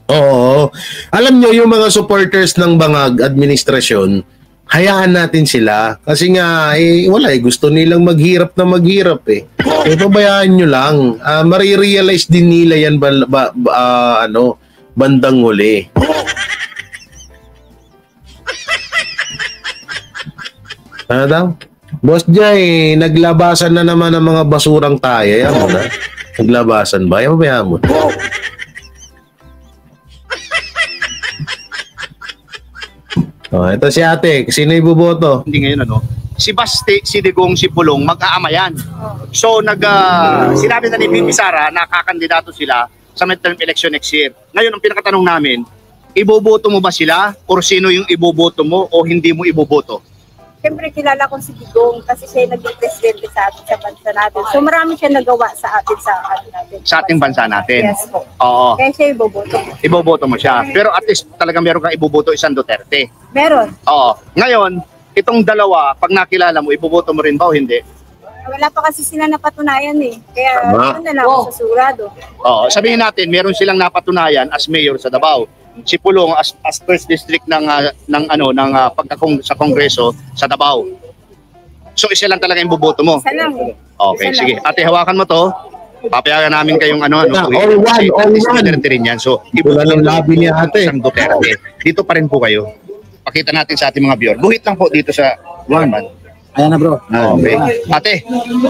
Oo. Alam nyo, yung mga supporters ng Bangag administrasyon, hayaan natin sila. Kasi nga, wala gusto nilang maghirap na maghirap eh. Pabayaan nyo lang. Marirealize din nila yan bandang huli. Ano daw? Boss Jay, naglabasan na naman ang mga basurang tayo. Yan mo na. Naglabasan ba? Yan mo. Ito si ate. Sino iboboto? Hindi ngayon si Baste, si Digong, si Pulong, mag-aama yan. So, sinabi na ni Bibi Sara na kakandidato sila sa midterm election next year. Ngayon, ang pinakatanong namin, iboboto mo ba sila or sino yung iboboto mo o hindi mo iboboto? Siyempre, kilala ko si Digong kasi siya yung naging presidente sa atin sa bansa natin. So, marami siya nagawa sa atin Sa ating bansa natin? Yes po. Oo. Kaya siya iboboto. Iboboto mo siya. Pero at least talagang meron kang iboboto isang Duterte. Meron. Oo. Ngayon, itong dalawa, pag nakilala mo, iboboto mo rin ba o hindi? Wala pa kasi sila napatunayan eh. Kaya, Tama. ano na lang ako sa surado. Oo. Sabihin natin, meron silang napatunayan as mayor sa Davao. Si Pulong as first district ng sa Kongreso sa Davao. So isa lang talaga yung boboto mo? Isa lang. Okay, Isa sige. lang. Ate, hawakan mo to. Papayagan namin kayong ano, Yeah, kuya. all one, Kasi all at least one. Duterte rin yan. So, Wala ng labi ni ate. isang Duterte. Dito pa rin po kayo. Pakita natin sa ating mga viewer. Guhit lang po dito sa one. Ayan na bro. Okay. Ate,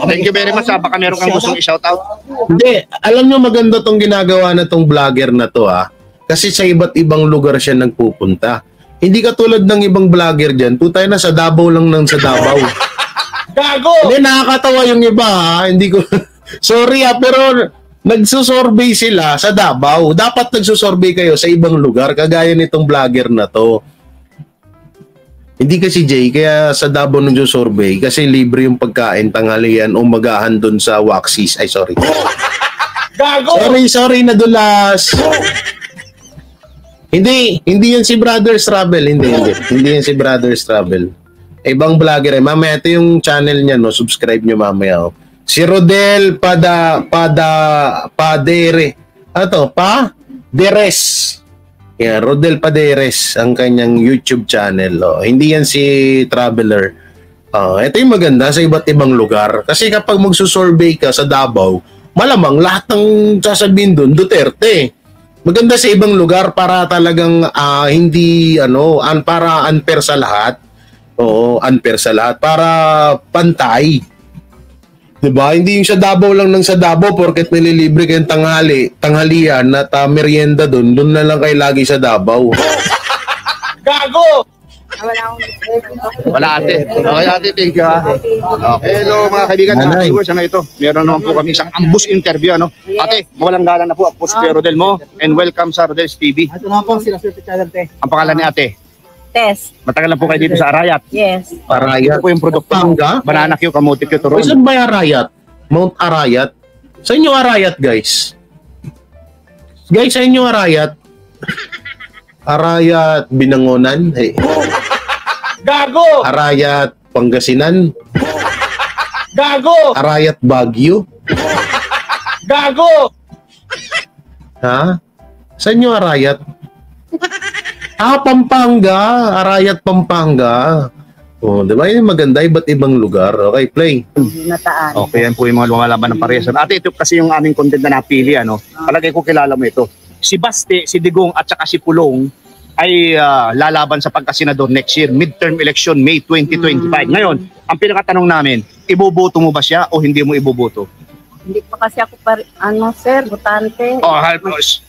thank you very much. Baka meron kang gustong i-shoutout. Hindi, alam nyo maganda tong ginagawa na tong vlogger na to kasi sa iba't ibang lugar siya nagpupunta. Hindi katulad ng ibang vlogger dyan, putay na sa Davao lang ng sa Davao. Gago! Hindi, nakakatawa yung iba hindi ko, sorry pero nagsusurvey sila sa Davao. Dapat nagsusurvey kayo sa ibang lugar, kagaya nitong vlogger na to. Hindi kasi Jay, kaya sa Davao nagsusurvey kasi libre yung pagkain, tanghalian, umagahan dun sa Waxis. Ay, sorry. Gago! Sorry, nadulas. Hindi yan si Brothers Travel. Hindi yan si Brothers Travel. Ibang vlogger mamaya ito yung channel niya, no? Subscribe nyo mamaya. Si Rodel Padere. Deres. Yeah, Rodel Paderes ang kanyang YouTube channel. Hindi yan si Traveler. Ito yung maganda sa iba't ibang lugar. Kasi kapag magsusurvey ka sa Davao, malamang lahat ng sasabihin doon, Duterte. Maganda sa ibang lugar para talagang hindi para unfair sa lahat. Oo, unfair sa lahat para pantay. 'Di ba? Hindi yung sa Davao lang ng sa Davao porket nililibre kayong tanghalian at merienda doon na lang kayo lagi sa Davao. Gago! Wala akong Wala ate. Okay ate, thank you Okay, hello mga kaibigan, mga viewers, ito. Meron naman po kami isang ambush interview, Ate, mawalang galang na po ako po si Rodel mo and welcome sa Rodel's TV. Ito naman po sila Sir Channel te. Ang pangalan ni ate, test. matagal na po kayo dito sa Arayat. Yes. Arayat. Ito po yung produkto. Panga? Banana Q, Kamuti Q, Turon. Saan ba yung Arayat? Mount Arayat? Sa inyo Arayat, guys? Guys, sa inyo Arayat? Arayat Binangonan? Hey. Gago! Arayat Pangasinan? Gago! Arayat Baguio? Gago! Ha? Saan nyo Arayat? Pampanga. Arayat Pampanga. Oh, di ba? Yung maganda, iba't ibang lugar. Okay, play. Nataan. Okay, yan po yung mga lumalaban ng parehas. Ate, ito kasi yung aming content na napili, Palagay ko kilala mo ito. Si Baste, si Digong at saka si Pulong ay lalaban sa pagkasenador next year, midterm election, May 2025. Ngayon, ang pinakatanong namin, iboboto mo ba siya o hindi mo iboboto? Hindi pa kasi ako sir, botante.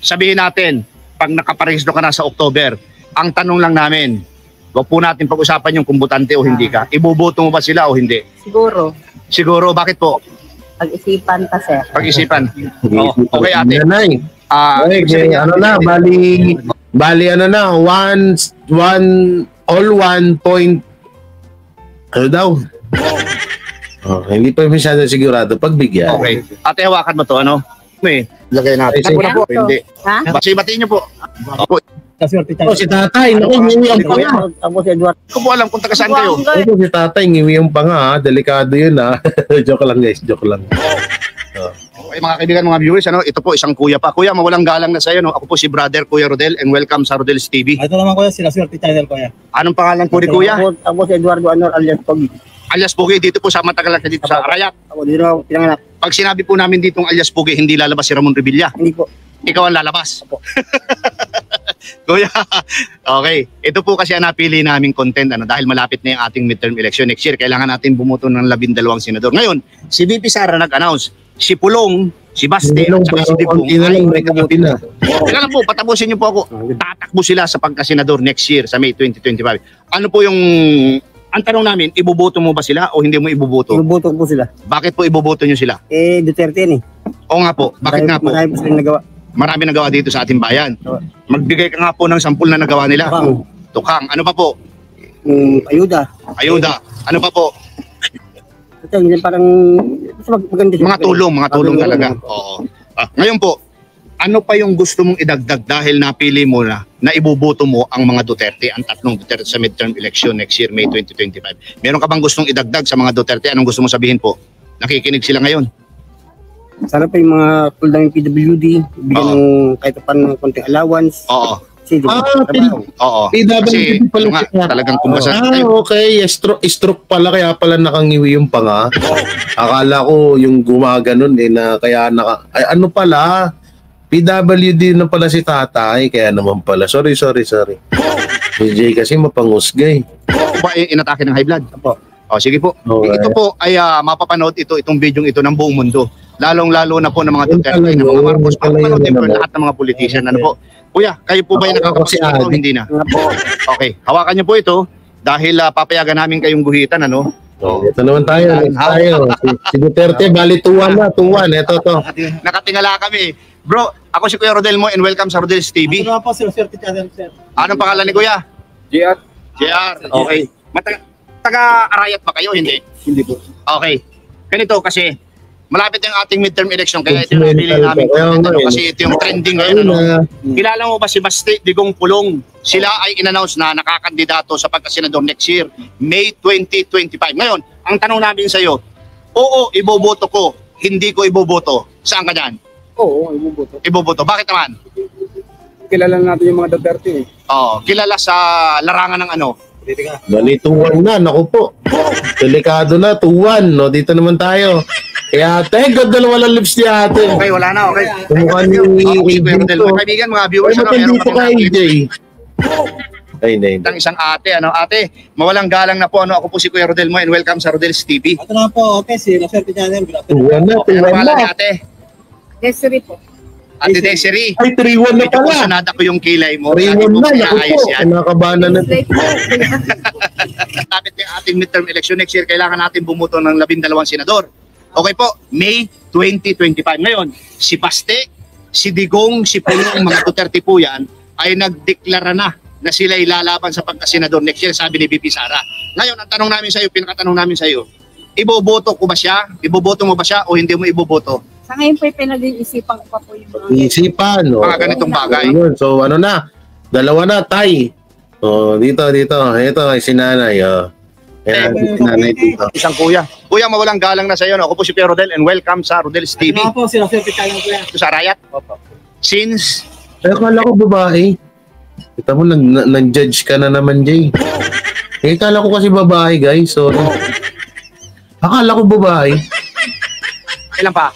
Sabihin natin, pag nakaparehistro ka na sa October, ang tanong lang namin, wag po natin pag-usapan yung kung botante o hindi ka. Iboboto mo ba sila o hindi? Siguro. Siguro, bakit po? Pag-isipan pa, sir. Pag-isipan. Okay, ate. Nanay. Ibig sabihin, Bali all 1 point hindi pa masyado sigurado pagbigyan. Okay. Ate, hawakan mo to, lagay natin. Sige. Ako na po, hindi. Ha? Batiin niyo po. Opo. Si tatay, ngiwi ang panga. Ako si Edward. Ko po alam kung taga saan kayo. Si tatay, ngiwi ang panga. Delikado yun Joke lang guys, joke lang. Okay, mga kaibigan, mga viewers, ito po isang kuya pa. Kuya, mawalang galang na sa'yo, Ako po si brother Kuya Rodel and welcome sa Rodel's TV. Ito naman kuya sila Sir Channel kuya. Anong pangalan po ni Kuya? Ako si Eduardo Anor alias Pogi. Alias Pugi, dito po sa matagal na dito sa Arayat. Ako dito ako pinanganak. Pag sinabi po namin ditong alias Pugi, hindi lalabas si Ramon Revilla. Hindi po. Ikaw ang lalabas. Kuya, okay. Ito po kasi ang napili naming content dahil malapit na yung ating midterm election next year. Kailangan natin bumuto ng 12 senador. Ngayon, si VP Sara nag-announce, si Pulong, si Baste, at saka si Digong ay Teka lang po, patapusin niyo po ako. Tatakbo sila sa pagkasenador next year sa May 2025. Ano po yung ang tanong namin, iboboto mo ba sila o hindi mo iboboto? Iboboto ko po sila. Bakit po iboboto niyo sila? Duterte yan O nga po, bakit nga po? Marami po silang nagawa. Marami nagawa dito sa ating bayan. Magbigay ka nga po ng sampul na nagawa nila. Tukhang. Ano pa po? Ayuda. Ayuda. Ano pa po? Ito, yun parang maganda. Mga tulong talaga. Oo. Ngayon po, ano pa yung gusto mong idagdag dahil napili mo na iboboto mo ang mga Duterte, ang tatlong Duterte sa midterm election next year, May 2025? Meron ka bang gustong idagdag sa mga Duterte? Anong gusto mong sabihin po? Nakikinig sila ngayon. Sana pa yung mga tulad ng PWD, bigyan ng kahit pa ng konting allowance. Oo. Sige. Oo. PWD Kasi pala nga, siya. talagang kumbasa. Okay. Stroke pala, kaya pala nakangiwi yung panga. Akala ko yung gumaganon na kaya ay, ano pala, PWD na pala si tatay, kaya naman pala. Sorry. Si Jay kasi mapangusgay. Ba inatake ng high blood? Opo. Sige po. Okay. Ito po ay mapapanood itong video ito ng buong mundo. Lalong-lalo na po ng mga Yun Duterte, pala ng mga yun, Marcos, yun pala mapapanood yun, din po ano. lahat ng mga politician. Ano po? Kuya, kayo po ba yung Ako si nakakapagsalita o Adi. hindi na? Okay, hawakan niyo po ito dahil papayagan namin kayong guhitan, ano? Ito naman tayo. Si Duterte, bali tuwan na. Ito to. Nakatingala kami. Bro, ako si Kuya Rodel mo and welcome sa Rodel's TV. Ano po, sir? Sir. Anong pangalan ni Kuya? JR. JR. Okay. Taga-Arayat ba kayo? Hindi. Hindi po. Okay. Ganito kasi malapit yung ating midterm election kaya ito yung Mental napili namin ba? Kaya content, nga ano, eh. kasi ito yung trending ngayon. Ano? Kilala mo ba si Basti Digong Pulong? Sila ay in-announce na nakakandidato sa pagkasenador next year, May 2025. Ngayon, ang tanong namin sa iyo, oo, iboboto ko, hindi ko iboboto. Saan ka dyan? Oo, ibubuto. Iboboto. Bakit naman? Kilala natin yung mga Duterte. Kilala sa larangan ng ano? Bali tuwan na. Naku po. Delikado na. Tuwan. No? Dito naman tayo. Kaya ate, ganda na walang lips ni ate. Okay, wala na, okay. Kumukha ni Si Kuya AJ Rodel, to. mga kaibigan, mga Ay, viewers, ano, matindi meron po kami kay AJ. Ay, hindi. ng isang ate, ano, ate, mawalang galang na po, ano, ako po si Kuya Rodel mo and welcome sa Rodel's TV. Ito na po, okay, si Laserte Channel. Tuwan na. Okay, ano Tuwan pangalan ni na. ate? Desiree po. Ate Desiree. Ay, 3-1 na Medyo pala. kursunada ko yung kilay mo. 3-1 Lagi mo na. Naku pinaayos po. yan. Nakabana na. Tapit yung ating midterm election next year, kailangan natin bumuto ng 12 senador. Okay po, May 2025. Ngayon, si Baste, si Digong, si Pulong, mga Duterte po yan, ay nagdeklara na sila ilalaban sa pagkasenador next year, sabi ni VP Sara. Ngayon, ang tanong namin sa iyo, pinakatanong namin sa iyo, iboboto ko ba siya? Iboboto mo ba siya o hindi mo iboboto? Sa ngayon po, pinag-iisipan ko pa po yung mga... Isipan. No? Mga ganitong bagay. Ayun. So, ano na? Dalawa na, tay. Dito. Ito, ay sinanay. Ayan, sinanay dito. Isang kuya. Kuya, mawalang galang na sa iyo. No? Ako po si Pierre Rodel and welcome sa Rodel's TV. Ito na po, si Laserte Channel po yan. Ito sa Arayat. Since Ay, akala ko babae. Kita mo, nag-judge ka na naman, Jay. Akala ko kasi babae, guys. Sorry. Akala ko babae. ilan pa?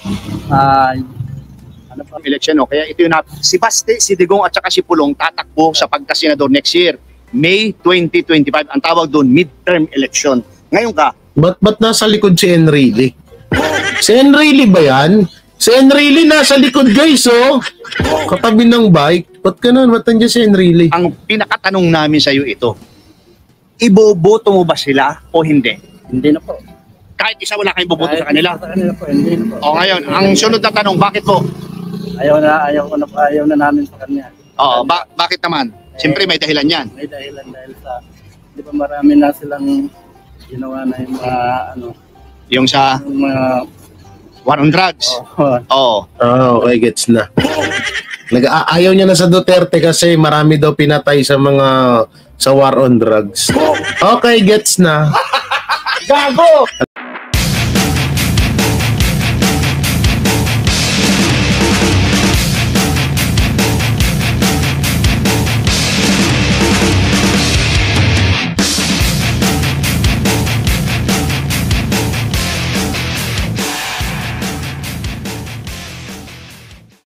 Election, no? Kaya ito yung si Baste, si Digong at saka si Pulong tatakbo sa pagkasenador next year, May 2025. Ang tawag doon, midterm election. Ngayon ka, Ba't nasa likod si Enrile? Si Enrile ba yan? Si Enrile nasa likod, guys, oh. Katabi ng bike. Ba't ganun? Ba't nandiyan si Enrile? ang pinakatanong namin sa iyo ito, iboboto mo ba sila o hindi? Hindi na po. Kahit isa wala kayong boboto sa kanila. Sa kanila po, hindi na po. O ngayon, ang sunod na tanong, bakit po? Ayaw na namin sa kanya. Bakit naman? Siyempre may dahilan yan. May dahilan dahil sa, di ba marami na silang ginawa na yung mga, Yung sa yung mga, war on drugs. Oo. Okay, gets na. Ayaw niya na sa Duterte kasi marami daw pinatay sa war on drugs. Okay, gets na. Gago!